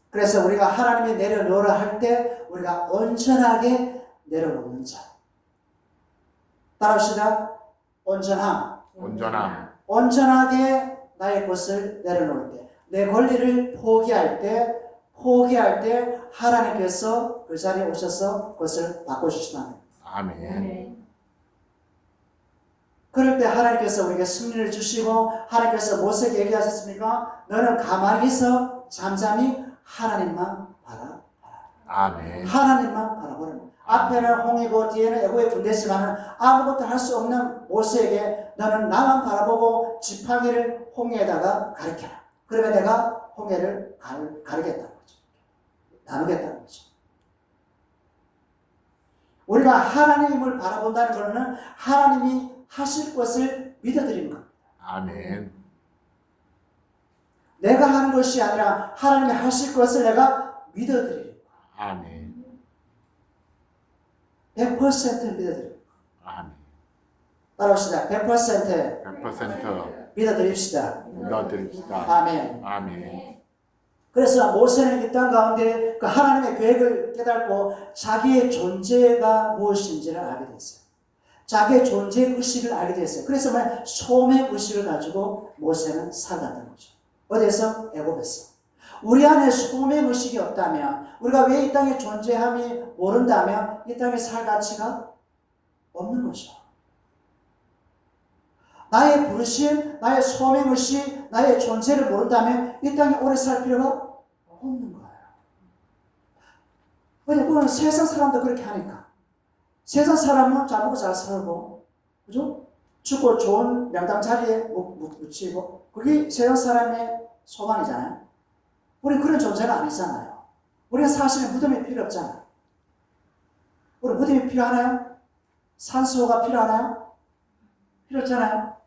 그래서 우리가 하나님이 내려놓으라 할 때 우리가 온전하게 내려놓는 자. 따라합시다. 온전함. 온전함. 온전하게 나의 것을 내려놓을 때, 내 권리를 포기할 때, 포기할 때 하나님께서 그 자리에 오셔서 그것을 바꿔주신다는 거예요. 아멘. 그럴 때 하나님께서 우리에게 승리를 주시고 하나님께서 모세에게 얘기하셨습니까? 너는 가만히 있어 잠잠히 하나님만 바라. 아멘. 하나님만 바라보는 거예요. 앞에는 홍이고 뒤에는 애고의 군대지만은 아무것도 할 수 없는 모세에게 너는 나만 바라보고 지팡이를 홍해에다가 가르쳐라. 그러면 내가 홍해를 가르겠다는 거죠. 나누겠다는 거죠. 우리가 하나님을 바라본다는 것은 하나님이 하실 것을 믿어드리는 겁니다. 아멘. 내가 하는 것이 아니라 하나님이 하실 것을 내가 믿어드리는 거예요. 아멘. 100% 믿어드립니다. 아멘. 따라합시다. 100% 100% 믿어드립시다. 믿어드립시다. 아멘. 아멘. 그래서 모세는 이 땅 가운데 그 하나님의 계획을 깨닫고 자기의 존재가 무엇인지를 알게 됐어요. 자기의 존재 의식을 알게 됐어요. 그래서 소명 의식을 가지고 모세는 살아갔던 거죠. 어디에서? 애굽에서. 우리 안에 소명 의식이 없다면, 우리가 왜 이 땅에 존재함이 모른다면 이 땅에 살 가치가 없는 거죠. 나의 부르심, 나의 소명 의식, 나의 존재를 모른다면 이 땅에 오래 살 필요가 없는 거예요. 왜냐면 세상 사람도 그렇게 하니까. 세상 사람은 잘 먹고 잘 살고, 그죠? 죽고 좋은 명당 자리에 묻히고, 그게 세상 사람의 소망이잖아요. 우리는 그런 존재가 아니잖아요. 우리는 사실은 무덤이 필요 없잖아요. 우리 무덤이 필요하나요? 산소가 필요하나요? 필요 없잖아요.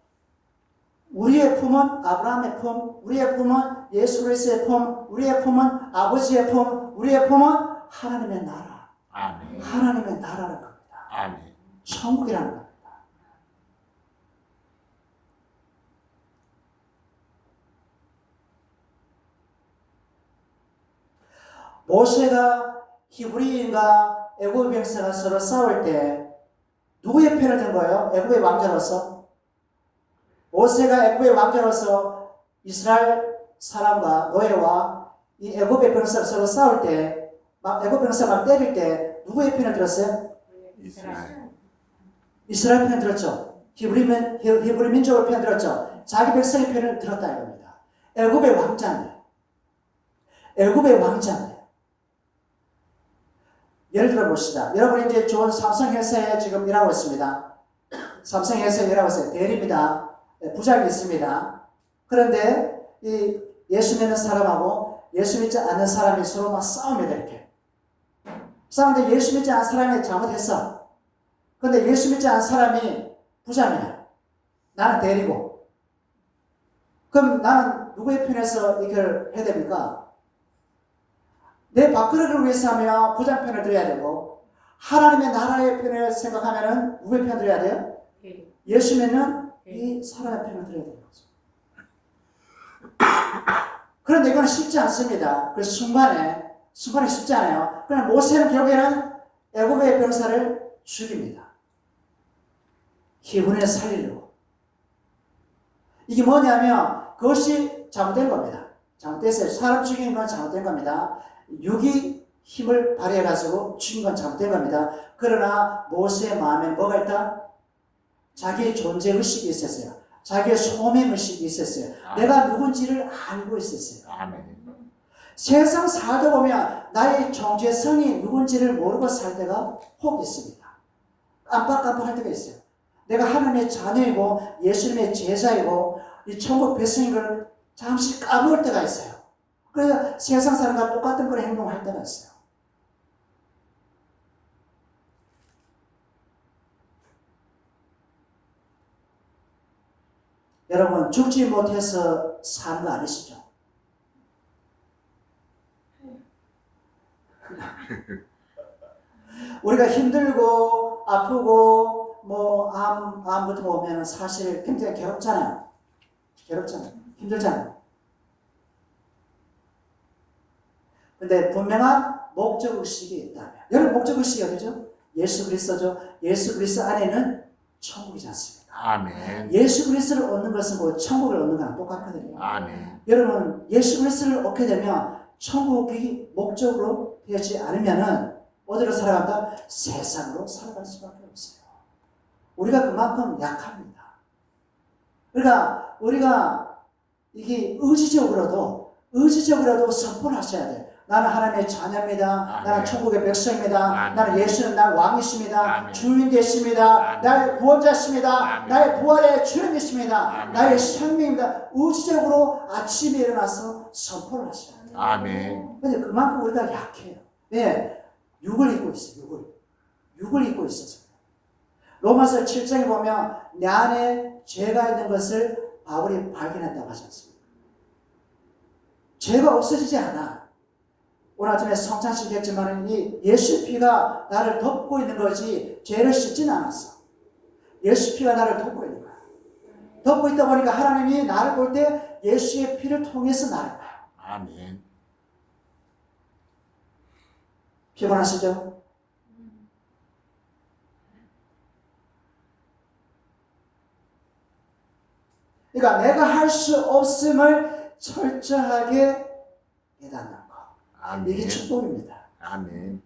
우리의 품은 아브라함의 품, 우리의 품은 예수 그리스도의 품, 우리의 품은 아버지의 품, 우리의 품은 하나님의 나라. 아멘. 하나님의 나라라는 겁니다. 아멘. 천국이라는 겁니다. 모세가 히브리인과 애굽 병사가 서로 싸울 때 누구의 편을 든 거예요? 애굽의 왕자로서. 모세가 애굽의 왕자로서 이스라엘 사람과 노예와 이 애굽의 병사가 서로 싸울 때, 애굽 병사가 막 때릴 때 누구의 편을 들었어요? 이스라엘. 이스라엘 편을 들었죠. 히브리 민족의 편을 들었죠. 자기 백성의 편을 들었다 이겁니다. 애굽의 왕자인데, 애굽의 왕자인데. 예를 들어 봅시다. 여러분이 이제 좋은 삼성회사에 지금 일하고 있습니다. 삼성회사에 일하고 있어요. 대리입니다. 부장이 있습니다. 그런데 이 예수 믿는 사람하고 예수 믿지 않는 사람이 서로 막 싸웁니다. 이렇게. 싸우는데 예수 믿지 않는 사람이 잘못했어. 그런데 예수 믿지 않는 사람이 부장이야. 나는 대리고. 그럼 나는 누구의 편에서 이걸 해야 됩니까? 내 밥그릇을 위해서 하면 부장 편을 들어야 되고, 하나님의 나라의 편을 생각하면 누구의 편을 들어야 돼요? 예수 믿는 이 사람의 편을 들어야 되는 거죠. 그런데 이건 쉽지 않습니다. 그래서 순간에 쉽지 않아요. 그러나 모세는 결국에는 애굽의 병사를 죽입니다. 히브리를 살리려고. 이게 뭐냐면 그것이 잘못된 겁니다. 잘못됐어요. 사람 죽이는 건 잘못된 겁니다. 육이 힘을 발휘해가지고 죽인 건 잘못된 겁니다. 그러나 모세의 마음에 뭐가 있다? 자기의 존재의식이 있었어요. 자기의 소명의식이 있었어요. 내가 누군지를 알고 있었어요. 아멘. 세상 살다 보면 나의 정체성이 누군지를 모르고 살 때가 혹 있습니다. 깜빡깜빡할 때가 있어요. 내가 하나님의 자녀이고 예수님의 제자이고 이 천국 백성인 걸 잠시 까먹을 때가 있어요. 그래서 세상 사람과 똑같은 그런 행동을 할 때가 있어요. 여러분, 죽지 못해서 사는 거 아니시죠? 우리가 힘들고 아프고 암 같은 거 오면 사실 굉장히 괴롭잖아요. 힘들잖아요. 근데 분명한 목적의식이 있다면, 여러분 목적의식이 어디죠? 예수 그리스도죠. 예수 그리스도 안에는 천국이지 않습니까? 아멘. 예수 그리스도를 얻는 것은 곧 천국을 얻는 거랑 똑같거든요. 아멘. 여러분 예수 그리스도를 얻게 되면 천국이 목적으로 되지 않으면은 어디로 살아간다? 세상으로 살아갈 수밖에 없어요. 우리가 그만큼 약합니다. 그러니까 우리가 이게 의지적으로도 선포를 하셔야 돼요. 나는 하나님의 자녀입니다. 아멘. 나는 천국의 백성입니다. 아멘. 나는 예수는 나 왕이십니다. 아멘. 주인 되십니다. 아멘. 나의 구원자십니다. 아멘. 나의 부활의 주인이십니다. 아멘. 나의 생명입니다. 의지적으로 아침에 일어나서 선포를 하셔야 돼요. 아멘. 근데 그만큼 우리가 약해요. 왜? 육을 입고 있어요. 육을 입고 있어서. 로마서 7장에 보면 내 안에 죄가 있는 것을 바울이 발견했다고 하지 않습니까? 죄가 없어지지 않아. 오늘 아침에 성찬식 했지만 이 예수 피가 나를 덮고 있는 거지 죄를 씻지는 않았어. 예수 피가 나를 덮고 있는 거야. 덮고 있다 보니까 하나님이 나를 볼 때 예수의 피를 통해서 나를 봐요. 아멘. 피곤하시죠? 그러니까 내가 할 수 없음을 철저하게 깨닫는 것. 이게 아멘. 축복입니다. 아멘.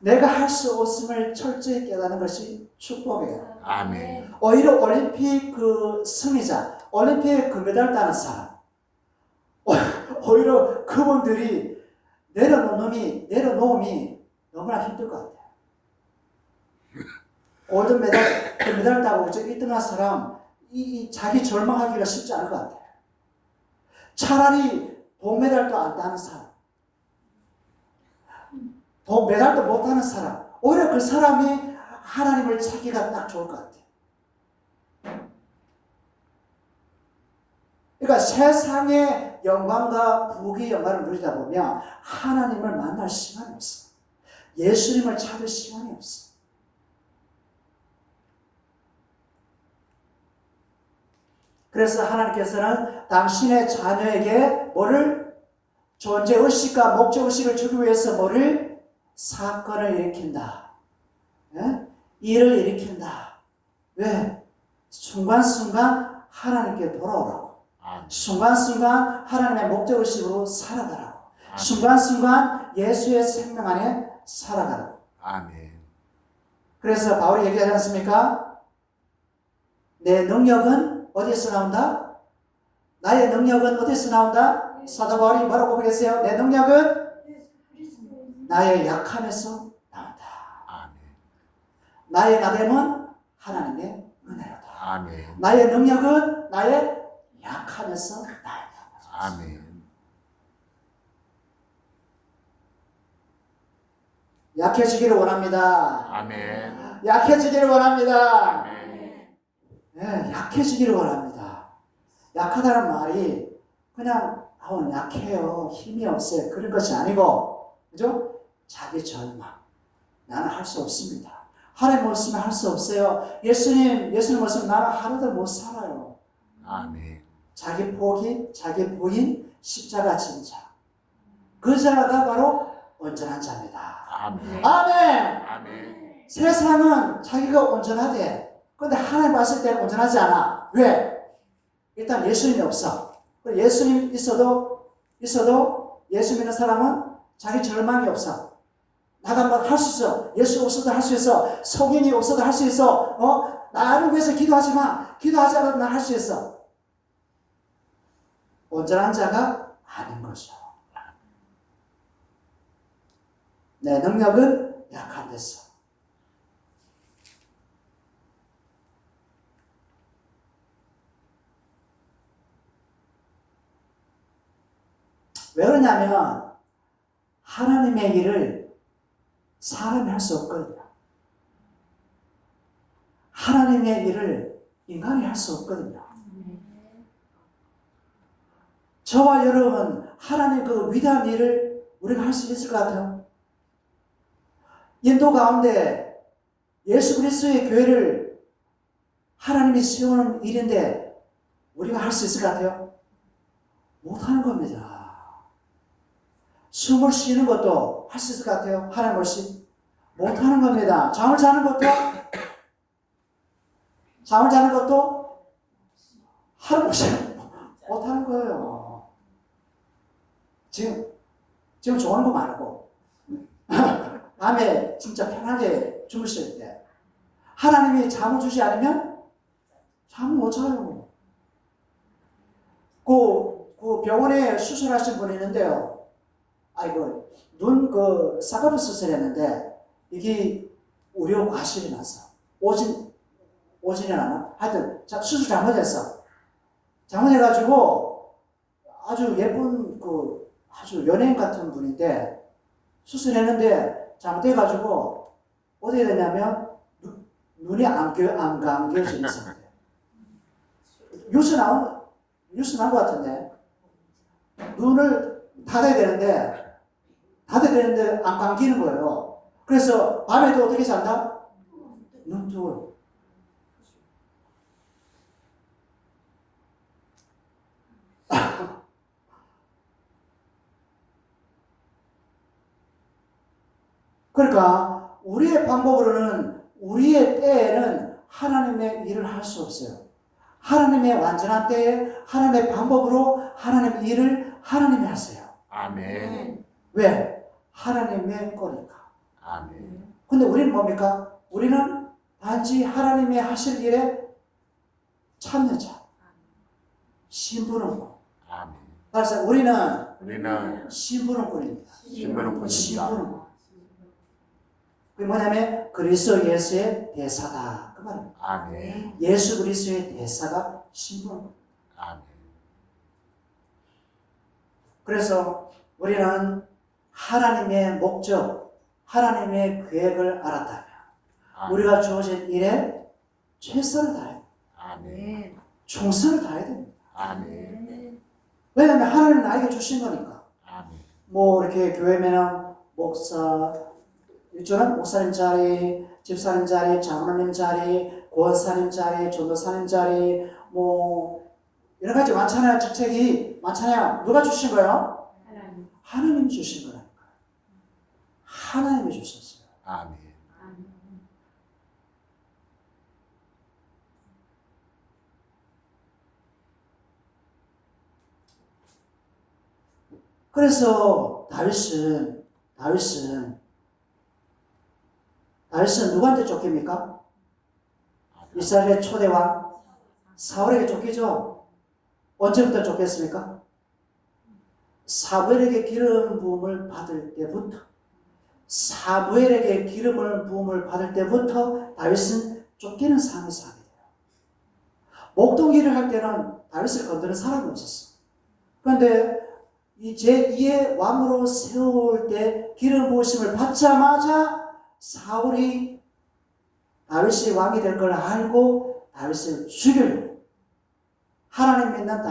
내가 할 수 없음을 철저히 깨닫는 것이 축복이에요. 아멘. 오히려 올림픽 그 승리자, 올림픽 금메달 따는 사람, 오히려 그분들이 내려놓음이 너무나 힘들 것 같아요. 골든 메달, 금메달 따고 1등한 사람, 자기 절망하기가 쉽지 않을 것 같아요. 차라리 동메달도 안 따는 사람, 메달도 못 따는 사람, 오히려 그 사람이 하나님을 찾기가 딱 좋을 것 같아요. 그러니까 세상의 영광과 부귀 영광을 누리다 보면 하나님을 만날 시간이 없어. 예수님을 찾을 시간이 없어. 그래서 하나님께서는 당신의 자녀에게 뭐를? 존재의식과 목적의식을 주기 위해서 뭐를? 사건을 일으킨다. 예? 일을 일으킨다. 왜? 순간순간 하나님께 돌아오라고. 아멘. 순간순간 하나님의 목적의식으로 살아가라고. 아멘. 순간순간 예수의 생명 안에 살아가라고. 아멘. 그래서 바울이 얘기하지 않습니까? 내 능력은 어디에서 나온다? 나의 능력은 어디에서 나온다? 사도 바울이 뭐라고 보겠어요? 내 능력은 나의 약함에서 나온다. 아멘. 나의 나됨은 하나님의 은혜로다. 아멘. 나의 능력은 나의 약함에서 나온다. 아멘. 약해지기를 원합니다. 아멘. 약해지기를 원합니다. 아멘. 네, 약해지기를 원합니다. 약하다는 말이 그냥 약해요, 힘이 없어요, 그런 것이 아니고, 그죠? 자기 절망. 나는 할 수 없습니다. 하나님 없으면 할 수 없어요. 예수님 없으면 나는 하루도 못 살아요. 아멘. 자기 포기, 자기 부인, 십자가 진 자. 그 자가 바로 온전한 자입니다. 아멘. 아멘! 아멘. 세상은 자기가 온전하대. 근데 하나님 봤을 때는 온전하지 않아. 왜? 일단 예수님이 없어. 예수님 있어도 예수 믿는 사람은 자기 절망이 없어. 나가 막 할 수 있어. 예수 없어도 할 수 있어. 성인이 없어도 할 수 있어. 나를 위해서 기도하지 마. 기도하지 않아도 나 할 수 있어. 온전한 자가 아닌 거죠. 내 능력은 약한 데서. 왜 그러냐면 하나님의 일을 사람이 할 수 없거든요. 하나님의 일을 인간이 할 수 없거든요. 저와 여러분 하나님 그 위대한 일을 우리가 할 수 있을 것 같아요. 인도 가운데 예수 그리스도의 교회를 하나님이 세우는 일인데 우리가 할 수 있을 것 같아요? 못하는 겁니다. 숨을 쉬는 것도 할 수 있을 것 같아요? 하나님 없이? 못하는 겁니다. 잠을 자는 것도 잠을 자는 것도 하루 못하는 거예요. 지금 좋은 거 말고 밤에 진짜 편하게 주무실 때 하나님이 잠을 주지 않으면 잠을 못 자요. 그 병원에 수술하신 분이 있는데요. 아이고, 눈 쌍꺼풀 수술했는데 이게 우려 과실이 났어. 오진이 나나? 하여튼 수술 잘못했어. 잘못해가지고 아주 예쁜 아주 연예인 같은 분인데 수술했는데 잘못해가지고 어떻게 됐냐면 눈이 안 감겨져 있었는데 뉴스 나온 것 같은데 눈을 닫아야 되는데 안 감기는 거예요. 그래서 밤에도 어떻게 잔다? 눈 뜨고요. 그러니까 우리의 방법으로는 우리의 때에는 하나님의 일을 할 수 없어요. 하나님의 완전한 때에 하나님의 방법으로 하나님의 일을 하나님이 하세요. 아멘. 왜? 하나님의 거니까. 아멘. 근데 우리는 뭡니까? 우리는 단지 하나님의 하실 일에 참는 자. 심부름꾼. 아멘. 그래서 우리는 심부름꾼입니다. 심부름꾼입니다. 심부름꾼. 그게 뭐냐면 그리스도 예수의 대사다. 그 말입니다. 아멘. 예수 그리스도의 대사가 심부름꾼. 아멘. 그래서 우리는 하나님의 목적, 하나님의 계획을 알았다면 아멘. 우리가 주어진 일에 최선을 다해야 됩니다. 아멘. 충성을 다해야 됩니다. 아멘. 왜냐하면 하나님은 나에게 주신 거니까. 아멘. 뭐 이렇게 교회면은 목사, 이쪽은 목사님 자리, 집사님 자리, 장로님 자리, 권사님 자리, 전도사님 자리, 뭐 여러 가지 많잖아요. 직책이 많잖아요. 누가 주신 거예요? 하나님이 주신 거라니까. 하나님이 주셨어요. 아멘. 그래서 다윗은 누구한테 쫓깁니까? 이스라엘의 초대왕 사울에게 쫓기죠. 언제부터 쫓겼습니까? 사무엘에게 기름 부음을 받을 때부터 다윗은 쫓기는 상황에서 하게 돼요. 목동기를 할 때는 다윗을 건드는 사람이 없었어. 그런데 이 제2의 왕으로 세울 때 기름 부으심을 받자마자 사울이 다윗이 왕이 될 걸 알고 다윗을 죽이려고, 하나님 믿는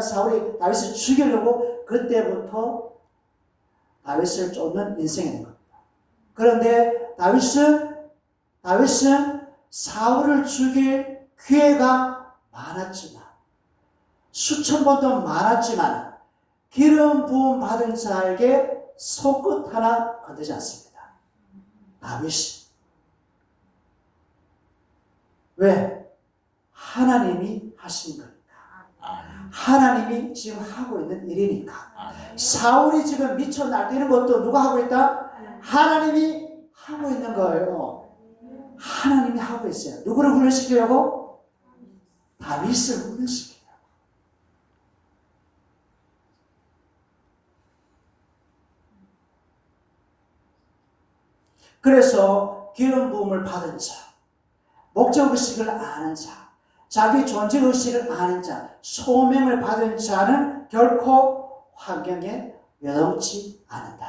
사울이 다윗을 죽이려고 그때부터 다윗을 쫓는 인생이 된 겁니다. 그런데 다윗은 사울을 죽일 기회가 많았지만, 수천 번도 많았지만 기름 부음 받은 자에게 손끝 하나 건드지 않습니다. 다윗이. 왜? 하나님이 하신 거니까. 하나님이 지금 하고 있는 일이니까. 사울이 지금 미쳐 날뛰는 것도 누가 하고 있다? 하나님이 하고 있는 거예요. 하나님이 하고 있어요. 누구를 훈련시키려고? 다윗을 훈련시키려고. 그래서 기름 부음을 받은 자, 목적의식을 아는 자, 자기 존재의식을 아는 자, 소명을 받은 자는 결코 환경에 요동치 않는다.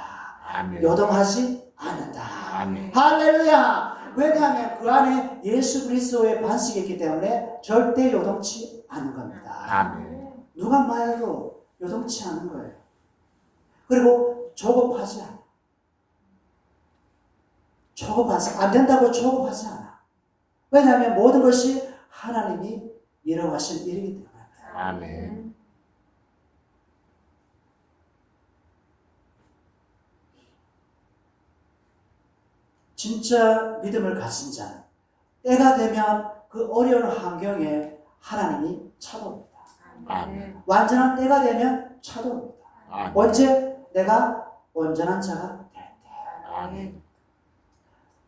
아멘. 요동하지 않는다. 아멘. 할렐루야! 왜냐하면 그 안에 예수 그리스도의 반석이 있기 때문에 절대 요동치 않는 겁니다. 아멘. 누가 말해도 요동치 않은 거예요. 그리고 조급하지 않아. 안 된다고 조급하지 않아. 왜냐하면 모든 것이 하나님이 이뤄가신 일이기 때문에. 아멘. 진짜 믿음을 가진 자는 때가 되면 그 어려운 환경에 하나님이 찾아옵니다. 아멘. 완전한 때가 되면 찾아옵니다. 아멘. 언제? 내가 온전한 자가 될 때. 아멘.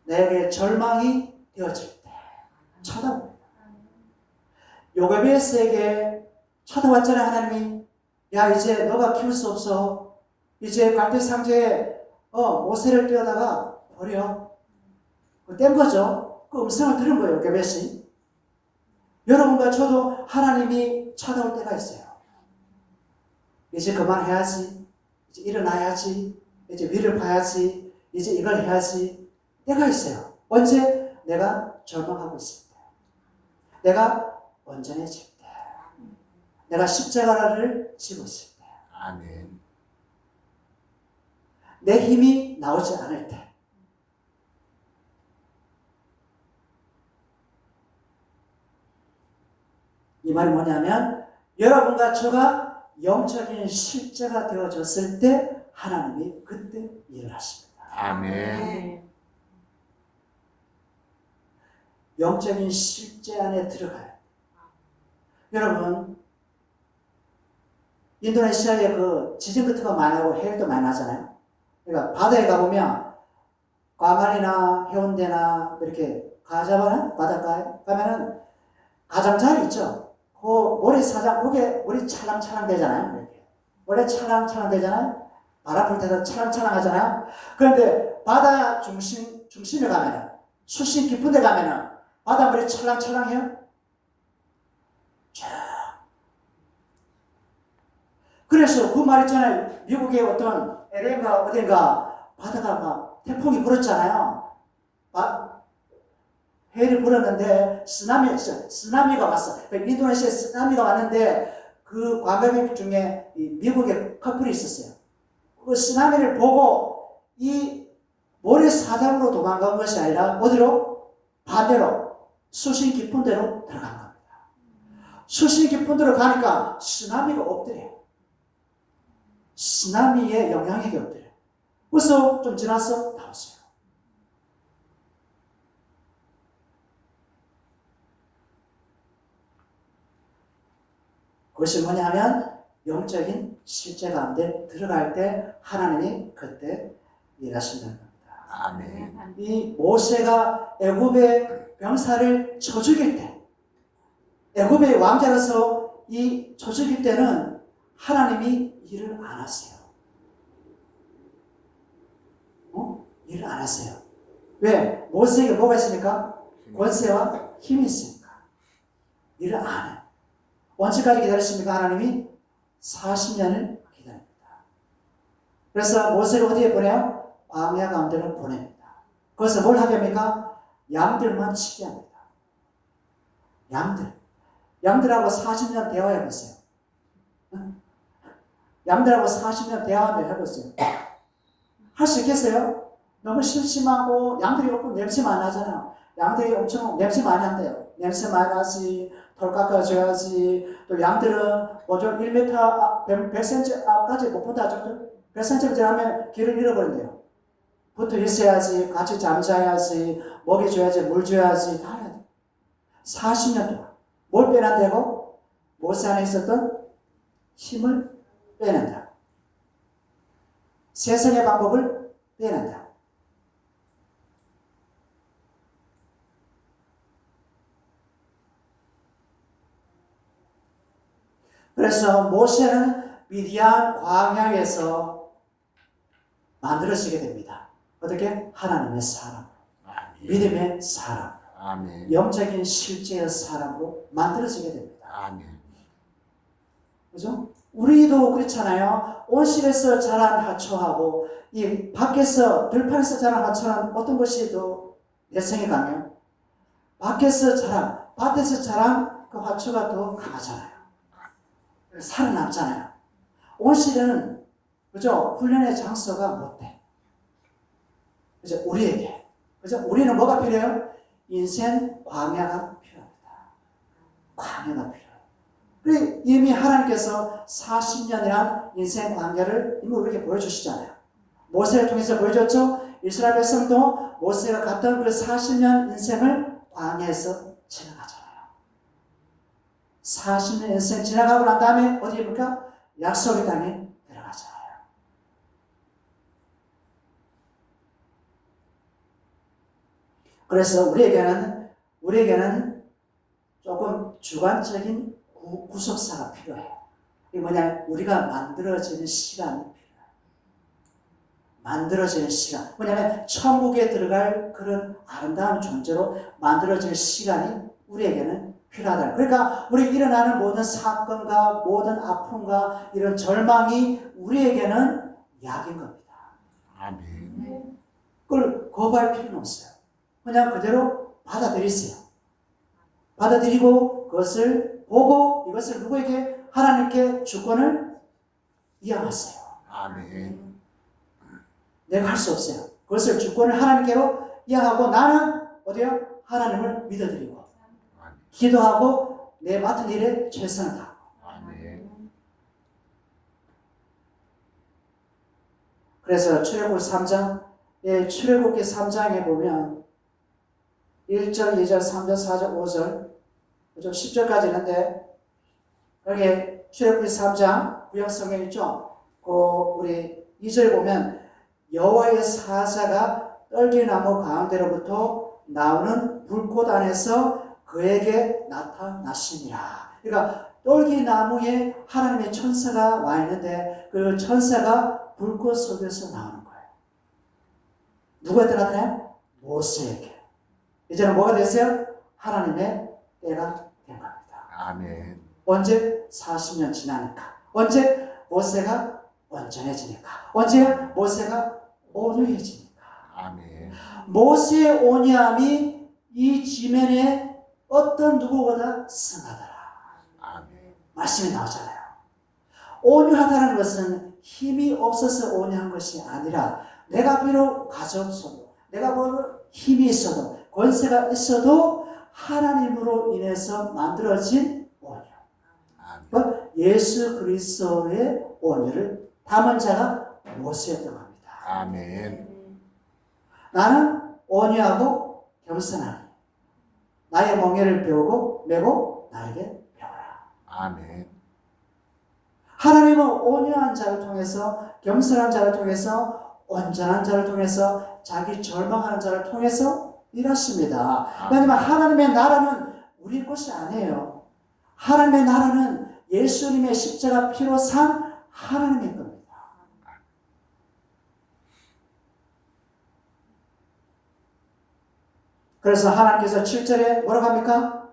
내게 절망이 되어질 때 찾아옵니다. 요게베스에게 찾아왔잖아요. 하나님이 야 이제 너가 키울 수 없어. 이제 갈대 상자에 모세를 떼어다가 버려. 뗀 거죠. 그 음성을 들은 거예요. 요게베스. 여러분과 저도 하나님이 찾아올 때가 있어요. 이제 그만해야지. 이제 일어나야지. 이제 위를 봐야지. 이제 이걸 해야지. 때가 있어요. 언제? 내가 절망하고 있을 때. 내가 온전해질 때. 내가 십자가를 지고 있을 때. 아멘. 내 힘이 나오지 않을 때. 이 말이 뭐냐면 여러분과 저가 영적인 실제가 되어졌을 때 하나님이 그때 일을 하십니다. 아멘. 영적인 실제 안에 들어가요. 여러분 인도네시아에 그 지진 같은 거 많이 하고 해일도 많이 나잖아요. 그러니까 바다에 가보면 광안이나 해운대나 이렇게 가자마는 바닷가에 가면은 가장자리 있죠. 그 모래사장 거기에 물이 찰랑찰랑 되잖아요. 이렇게 모래 찰랑찰랑 되잖아요. 바람 불 때도 찰랑찰랑 하잖아요. 그런데 바다 중심에 가면은 수심 깊은 데 가면은 바닷물이 찰랑찰랑해요. 그래서 그 말 있잖아요. 미국의 어떤 LA인가 어딘가 바다가 막 태풍이 불었잖아요. 해일이 불었는데 쓰나미가 왔어. 인도네시아에 쓰나미가 왔는데 그 관광객 중에 미국의 커플이 있었어요. 그 쓰나미를 보고 이 모래사장으로 도망간 것이 아니라 어디로? 반대로 수심 깊은 데로 들어간 겁니다. 수심 깊은 데로 가니까 쓰나미가 없더래요. 쓰나미의 영향력이 없더래요. 그래서 좀 지나서 나왔어요. 그것이 뭐냐면 영적인 실제 가운데 들어갈 때 하나님이 그때 일하신다는 겁니다. 아멘. 이 모세가 애굽의 병사를 쳐 죽일 때, 애굽의 왕자로서 이 쳐 죽일 때는 하나님이 일을 안 하세요. 일을 안 하세요. 왜? 모세에게 뭐가 있습니까? 권세와 힘이 있으니까. 일을 안 해요. 언제까지 기다리십니까? 하나님이 40년을 기다립니다. 그래서 모세를 어디에 보내요? 광야 가운데로 보냅니다. 그래서 뭘 하게 합니까? 양들만 치게 합니다. 양들하고 40년 대화해보세요. 양들하고 40년 대화하며 해보세요. 할 수 있겠어요? 너무 심심하고 양들이 없고 냄새 많이 나잖아요. 양들이 엄청 냄새 많이 한대요. 냄새 많이 나지, 털 깎아줘야지. 또 양들은 뭐죠? 1m, 100cm 앞까지 못 본다 하죠. 100cm 지나면 길을 잃어버린대요. 붙어 있어야지, 같이 잠자야지, 먹이 줘야지, 물 줘야지, 다 해야 돼. 40년 동안. 뭘 빼낸다고? 모세 안에 있었던 힘을 빼낸다. 세상의 방법을 빼낸다. 그래서 모세는 미디안 광야에서 만들어지게 됩니다. 어떻게? 하나님의 사람, 아멘. 믿음의 사람, 아멘. 영적인 실제의 사람으로 만들어지게 됩니다. 아멘. 그죠? 우리도 그렇잖아요. 온실에서 자란 하초하고 이 밖에서 들판에서 자란 하초는 어떤 것이 더 내성이 강해요? 밖에서 자란, 밭에서 자란 그 하초가 더 강하잖아요. 살아남잖아요. 온실에는 그죠? 훈련의 장소가 못 돼. 그죠? 우리에게. 그죠? 우리는 뭐가 필요해요? 인생 광야가 필요합니다. 광야가 필요해요. 그리고 이미 하나님께서 40년이란 인생 광야를 이미 우리에게 보여주시잖아요. 모세를 통해서 보여줬죠? 이스라엘 백성도 모세가 갔던 그 40년 인생을 광야에서 지나가잖아요. 40년 인생 지나가고 난 다음에 어디입니까? 약속의 땅에 들어가죠. 그래서 우리에게는 조금 주관적인 구속사가 필요해요. 이게 뭐냐? 우리가 만들어지는 시간이 필요해요. 만들어지는 시간. 뭐냐면 천국에 들어갈 그런 아름다운 존재로 만들어질 시간이 우리에게는 필요하다. 그러니까 우리 일어나는 모든 사건과 모든 아픔과 이런 절망이 우리에게는 약인 겁니다. 아멘. 그걸 거부할 필요는 없어요. 그냥 그대로 받아들이세요. 받아들이고 그것을 보고 이것을 누구에게? 하나님께 주권을 이양하세요. 아멘. 내가 할 수 없어요. 그것을 주권을 하나님께로 이양하고 나는 어디요? 하나님을 믿어드리고 기도하고 내 맡은 일에 최선을 다하고. 아멘. 그래서 출애굽 3장, 출애굽기 3장에 보면 1절, 2절, 3절, 4절, 5절, 10절까지 있는데 여기 출애굽기 3장 구약성경 있죠? 우리 2절 보면 여호와의 사자가 떨기나무 가운데로부터 나오는 불꽃 안에서 그에게 나타나시니라. 그러니까 떨기나무에 하나님의 천사가 와 있는데 그 천사가 불꽃 속에서 나오는 거예요. 누구한테 나타나요? 모세에게. 이제는 뭐가 됐어요? 하나님의 때가 된 겁니다. 아멘. 언제? 40년 지나니까. 언제? 모세가 온전해지니까. 언제? 모세가 온유해지니까. 아멘. 모세의 온유함이 이 지면에 어떤 누구보다 승하더라. 아멘. 말씀이 나오잖아요. 온유하다는 것은 힘이 없어서 온유한 것이 아니라 내가 비록 가졌어도 내가 힘이 있어도 권세가 있어도 하나님으로 인해서 만들어진 온유. 아멘. 예수 그리스도의 온유를 담은 자가 모세였던 겁니다. 아멘. 나는 온유하고 겸손하게 나의 멍에를 배우고 메고 나에게 배워라. 아멘. 하나님은 온유한 자를 통해서 겸손한 자를 통해서 온전한 자를 통해서 자기 절망하는 자를 통해서 일하십니다. 왜냐하면 하나님의 나라는 우리 것이 아니에요. 하나님의 나라는 예수님의 십자가 피로 산 하나님의 겁니다. 그래서 하나님께서 7절에 뭐라고 합니까?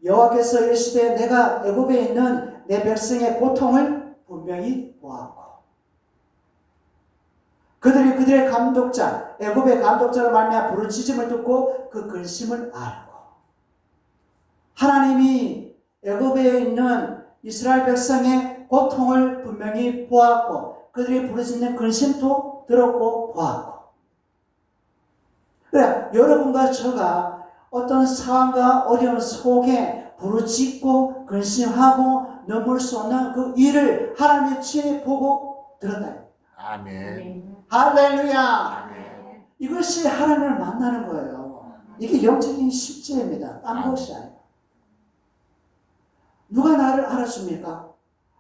여호와께서 이르시되 내가 애굽에 있는 내 백성의 고통을 분명히 보았고 그들의 감독자 애굽의 감독자로 말미암아 부르짖음을 듣고 그 근심을 알고 하나님이 애굽에 있는 이스라엘 백성의 고통을 분명히 보았고 그들이 부르짖는 근심도 들었고 보았고 그래 여러분과 저가 어떤 상황과 어려움 속에 부르짖고 근심하고 넘을 수 없는 그 일을 하나님의 친히 보고 들었다. 아멘. 할렐루야. 아멘. 이것이 하나님을 만나는 거예요. 이게 영적인 십자입니다. 딴 것이 아니에요. 누가 나를 알아줍니까?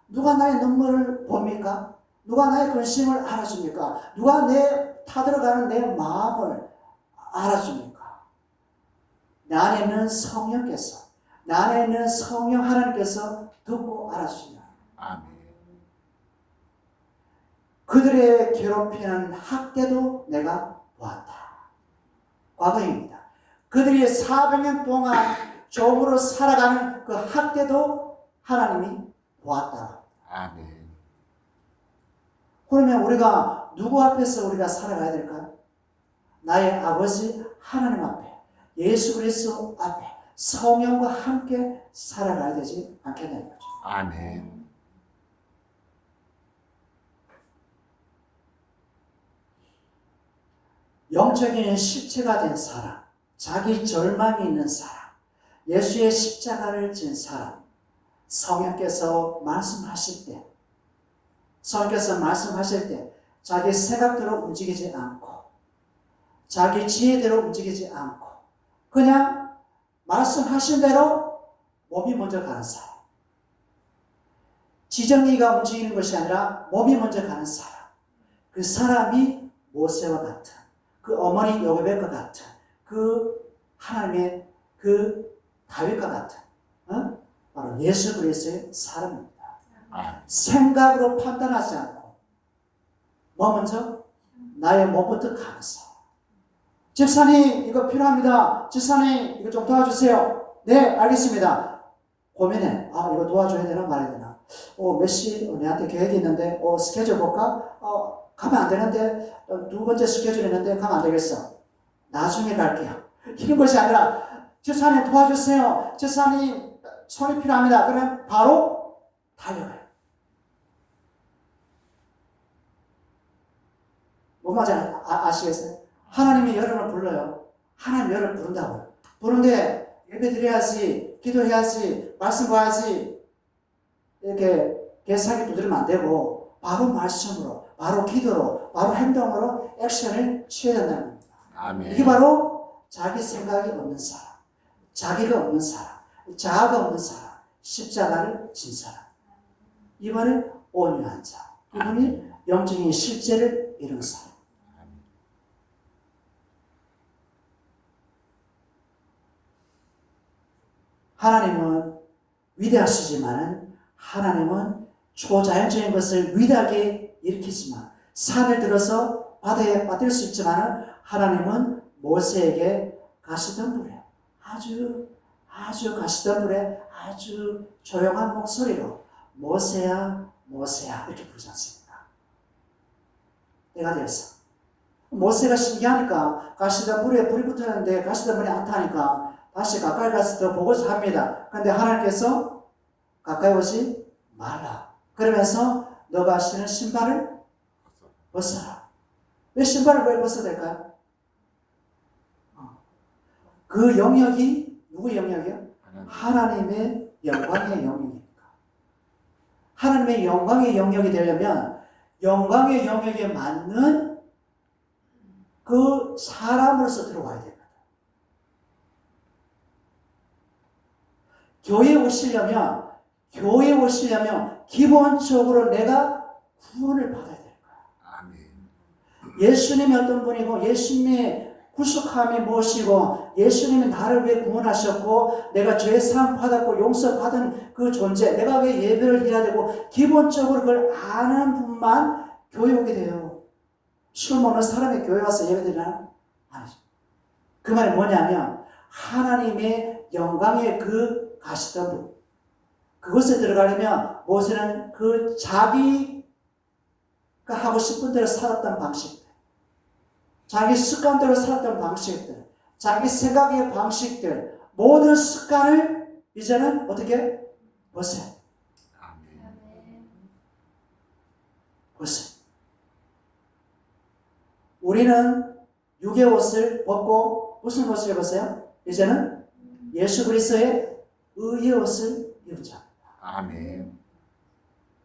누가 나의 눈물을 봅니까? 누가 나의 근심을 알아줍니까? 누가 내 타들어가는 내 마음을 알아줍니까? 내 안에 있는 성령께서 내 안에 있는 성령 하나님께서 듣고 알아주시냐. 아멘. 그들의 괴롭히는 학대도 내가 보았다. 과거입니다. 그들이 400년 동안 종으로 살아가는 그 학대도 하나님이 보았다. 아멘. 그러면 우리가 누구 앞에서 우리가 살아가야 될까요? 나의 아버지 하나님 앞에 예수 그리스도 앞에 성령과 함께 살아가야 되지 않겠냐는 거죠. 아멘. 영적인 실체가 된 사람, 자기 절망이 있는 사람, 예수의 십자가를 진 사람, 성령께서 말씀하실 때 자기 생각대로 움직이지 않고 자기 지혜대로 움직이지 않고 그냥 말씀하신 대로 몸이 먼저 가는 사람, 지정의가 움직이는 것이 아니라 몸이 먼저 가는 사람. 그 사람이 모세와 같은, 그 어머니 요게벳과 같은, 그 하나님의 그 다윗과 같은, 바로 예수 그리스도의 사람입니다. 생각으로 판단하지 않고 뭐 먼저? 나의 몸부터 가는 사람. 집사님 이거 필요합니다. 집사님 이거 좀 도와주세요. 네 알겠습니다. 고민해. 이거 도와줘야 되나 말아야 되나. 몇 시 내한테 계획이 있는데 스케줄 볼까? 가면 안 되는데 두 번째 스케줄 있는데 가면 안 되겠어. 나중에 갈게요. 이런 것이 아니라 집사님 도와주세요. 집사님 손이 필요합니다. 그러면 바로 달려가요. 뭔 말인지 아시겠어요? 하나님이 여러분을 불러요. 하나님이 여러분을 부른다고요. 부르는데 예배 드려야지, 기도해야지, 말씀 봐야지 이렇게 개사기 두드리면 안 되고 바로 말씀으로, 바로 기도로, 바로 행동으로 액션을 취해야 된다는 겁니다. 아멘. 이게 바로 자기 생각이 없는 사람, 자기가 없는 사람, 자아가 없는 사람, 십자가를 진 사람. 이번에 온유한 자, 이분이 영적인 실제를 이룬 사람. 하나님은 위대하시지만 하나님은 초자연적인 것을 위대하게 일으키지만 산을 들어서 바다에 빠뜨릴 수 있지만 하나님은 모세에게 가시덤불에 아주 가시덤불에 아주 조용한 목소리로 모세야 모세야 이렇게 부르지 않습니까? 때가 되었어. 모세가 신기하니까 가시덤불에 불이 붙었는데 가시덤불이 안 타니까 다시 가까이 가서 더 보고자 합니다. 그런데 하나님께서 가까이 오지 말라. 그러면서 너가 신은 신발을 벗어라. 왜 신발을 왜 벗어야 될까요? 그 영역이 누구의 영역이요? 하나님의 영광의 영역이니까. 하나님의 영광의 영역이 되려면 영광의 영역에 맞는 그 사람으로서 들어와야 됩니다. 교회에 오시려면 기본적으로 내가 구원을 받아야 될 거야. 아멘. 예수님이 어떤 분이고 예수님의 구속함이 무엇이고 예수님이 나를 왜 구원하셨고 내가 죄사함 받았고 용서받은 그 존재 내가 왜 예배를 해야 되고 기본적으로 그걸 아는 분만 교회 오게 돼요. 술 먹는 사람이 교회 와서 예배 드리나요? 아니죠. 그 말이 뭐냐면 하나님의 영광의 그 가시덤불 그것에 들어가려면 모세는 그 자기가 하고 싶은 대로 살았던 방식들 자기 습관대로 살았던 방식들 자기 생각의 방식들 모든 습관을 이제는 어떻게? 벗어요. 아멘. 벗어요. 우리는 육의 옷을 벗고 무슨 옷을 입었어요? 이제는 예수 그리스도의 의의 옷을 입은 자. 아멘.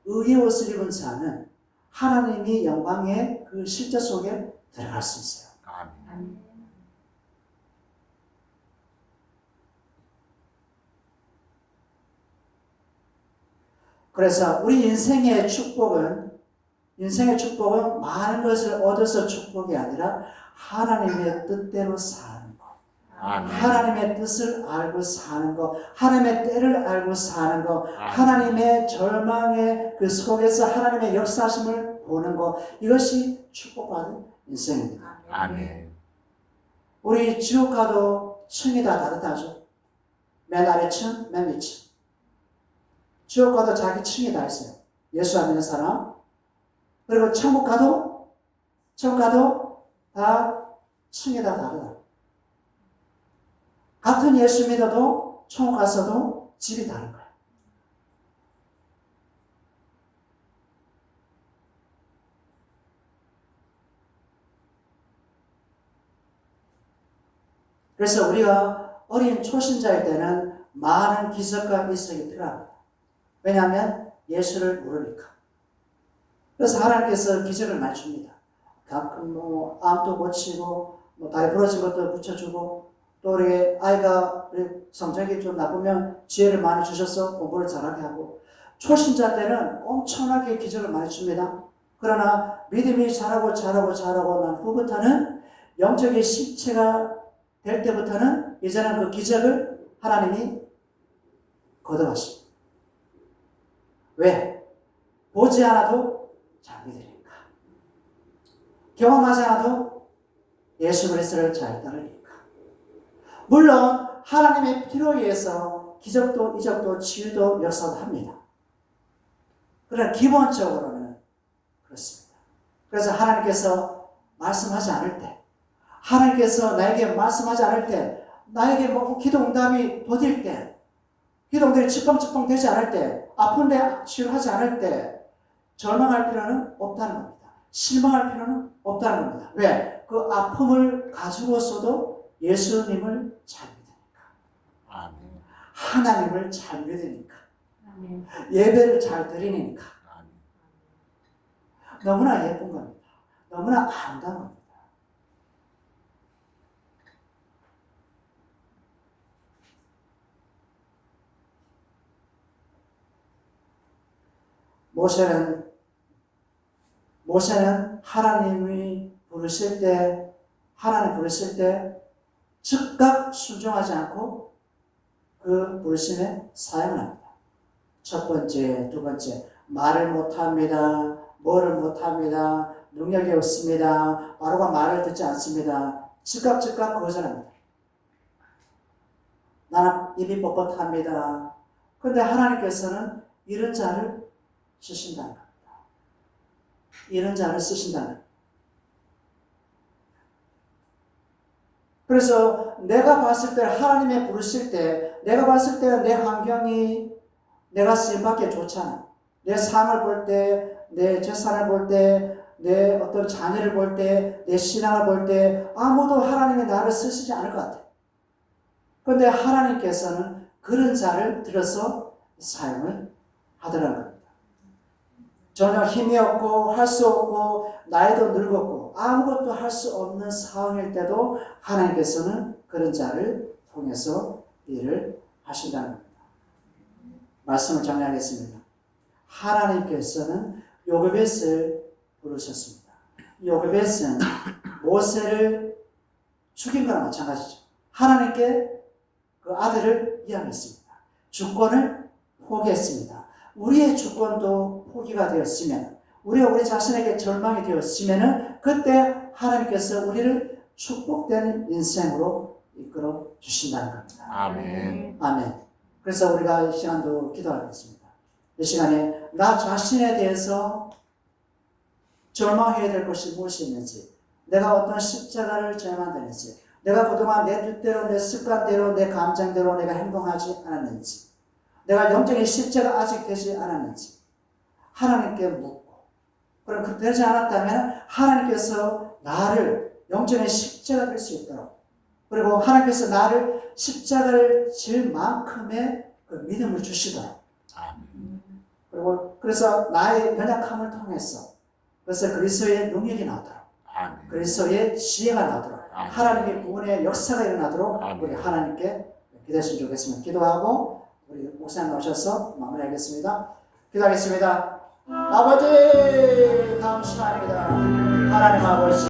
의의 옷을 입은 자는 하나님이 영광의 그 실제 속에 들어갈 수 있어요. 아멘. 그래서 우리 인생의 축복은 많은 것을 얻어서 축복이 아니라 하나님의 뜻대로 사는 것. 아멘. 하나님의 뜻을 알고 사는 것, 하나님의 때를 알고 사는 것, 아멘. 하나님의 절망의 그 속에서 하나님의 역사심을 보는 것, 이것이 축복받은 인생입니다. 아멘. 우리 지옥 가도 층이 다 다르다죠. 맨 아래 층, 맨 밑층. 지옥 가도 자기 층이 다 있어요. 예수 안 믿는 사람. 그리고 천국 가도 다 층이 다 다르다. 같은 예수 믿어도 천국 가서도 집이 다른 거예요. 그래서 우리가 어린 초신자일 때는 많은 기적과 일석이 필요합니다. 왜냐하면 예수를 모르니까. 그래서 하나님께서 기적을 많이 줍니다. 가끔 암도 고치고 다리 부러진 것도 붙여주고 또 우리 아이가 성적이 좀 나쁘면 지혜를 많이 주셔서 공부를 잘하게 하고 초신자 때는 엄청나게 기적을 많이 줍니다. 그러나 믿음이 자라고 난 후부터는 영적인 실체가 될 때부터는 이제는 그 기적을 하나님이 거둬가십니다. 왜? 보지 않아도 잘 믿으니까. 경험하지 않아도 예수 그리스도를 잘 따르니까. 물론 하나님의 피로 의해서 기적도 이적도 치유도 역사도 합니다. 그러나 기본적으로는 그렇습니다. 그래서 하나님께서 말씀하지 않을 때, 하나님께서 나에게 말씀하지 않을 때, 나에게 뭐 기도 응답이 더딜 때, 기도 응답이 찌뻥찌뻥 되지 않을 때, 아픈데 치유하지 않을 때 절망할 필요는 없다는 겁니다. 실망할 필요는 없다는 겁니다. 왜? 그 아픔을 가지고서도 예수님을 잘 믿으니까. 아멘. 하나님을 잘 믿으니까. 아멘. 예배를 잘 드리니까. 아멘. 너무나 예쁜 겁니다. 너무나 아름다운 겁니다. 모세는 하나님 부르실 때 즉각 순종하지 않고 그 부르심에 사용을 합니다. 첫 번째, 두 번째, 말을 못합니다. 뭐를 못합니다. 능력이 없습니다. 바로가 말을 듣지 않습니다. 즉각 거절합니다. 나는 입이 뻣뻣합니다. 그런데 하나님께서는 이런 자를 쓰신다는 겁니다. 이런 자를 쓰신다는 겁니다. 그래서 내가 봤을 때 하나님의 부르실 때 내가 봤을 때 내 환경이 내가 쓰임받기에 좋잖아. 내 삶을 볼 때, 내 재산을 볼 때, 내 어떤 자녀를 볼 때, 내 신앙을 볼 때 아무도 하나님이 나를 쓰시지 않을 것 같아. 그런데 하나님께서는 그런 자를 들어서 사용을 하더라는 겁니다. 전혀 힘이 없고 할 수 없고 나이도 늙었고 아무것도 할 수 없는 상황일 때도 하나님께서는 그런 자를 통해서 일을 하신다는 겁니다. 말씀을 정리하겠습니다. 하나님께서는 요게벳을 부르셨습니다. 요게벳은 모세를 죽인 거랑 마찬가지죠. 하나님께 그 아들을 이양했습니다. 주권을 포기했습니다. 우리의 주권도 포기가 되었으면, 우리 자신에게 절망이 되었으면 그때 하나님께서 우리를 축복된 인생으로 이끌어 주신다는 겁니다. 아멘. 아멘. 그래서 우리가 이 시간도 기도하겠습니다. 이 시간에 나 자신에 대해서 절망해야 될 것이 무엇이 있는지, 내가 어떤 십자가를 져야만 되는지, 내가 그동안 내 뜻대로, 내 습관대로, 내 감정대로 내가 행동하지 않았는지, 내가 영적인 십자가 아직 되지 않았는지 하나님께 묻고, 그럼 그 되지 않았다면 하나님께서 나를 영적인 십자가 될 수 있도록, 그리고 하나님께서 나를 십자가를 질 만큼의 그 믿음을 주시도록, 아멘. 그리고 그래서 나의 연약함을 통해서 그래서 그리스도의 능력이 나오도록, 아멘. 그리스도의 지혜가 나오도록, 아멘. 하나님의 구원의 역사가 일어나도록 아멘. 우리 하나님께 기도했으면 좋겠습니다. 기도하고 우리 목사님 나오셔서 마무리하겠습니다. 기도하겠습니다. 아버지 감사합니다. 하나님 아버지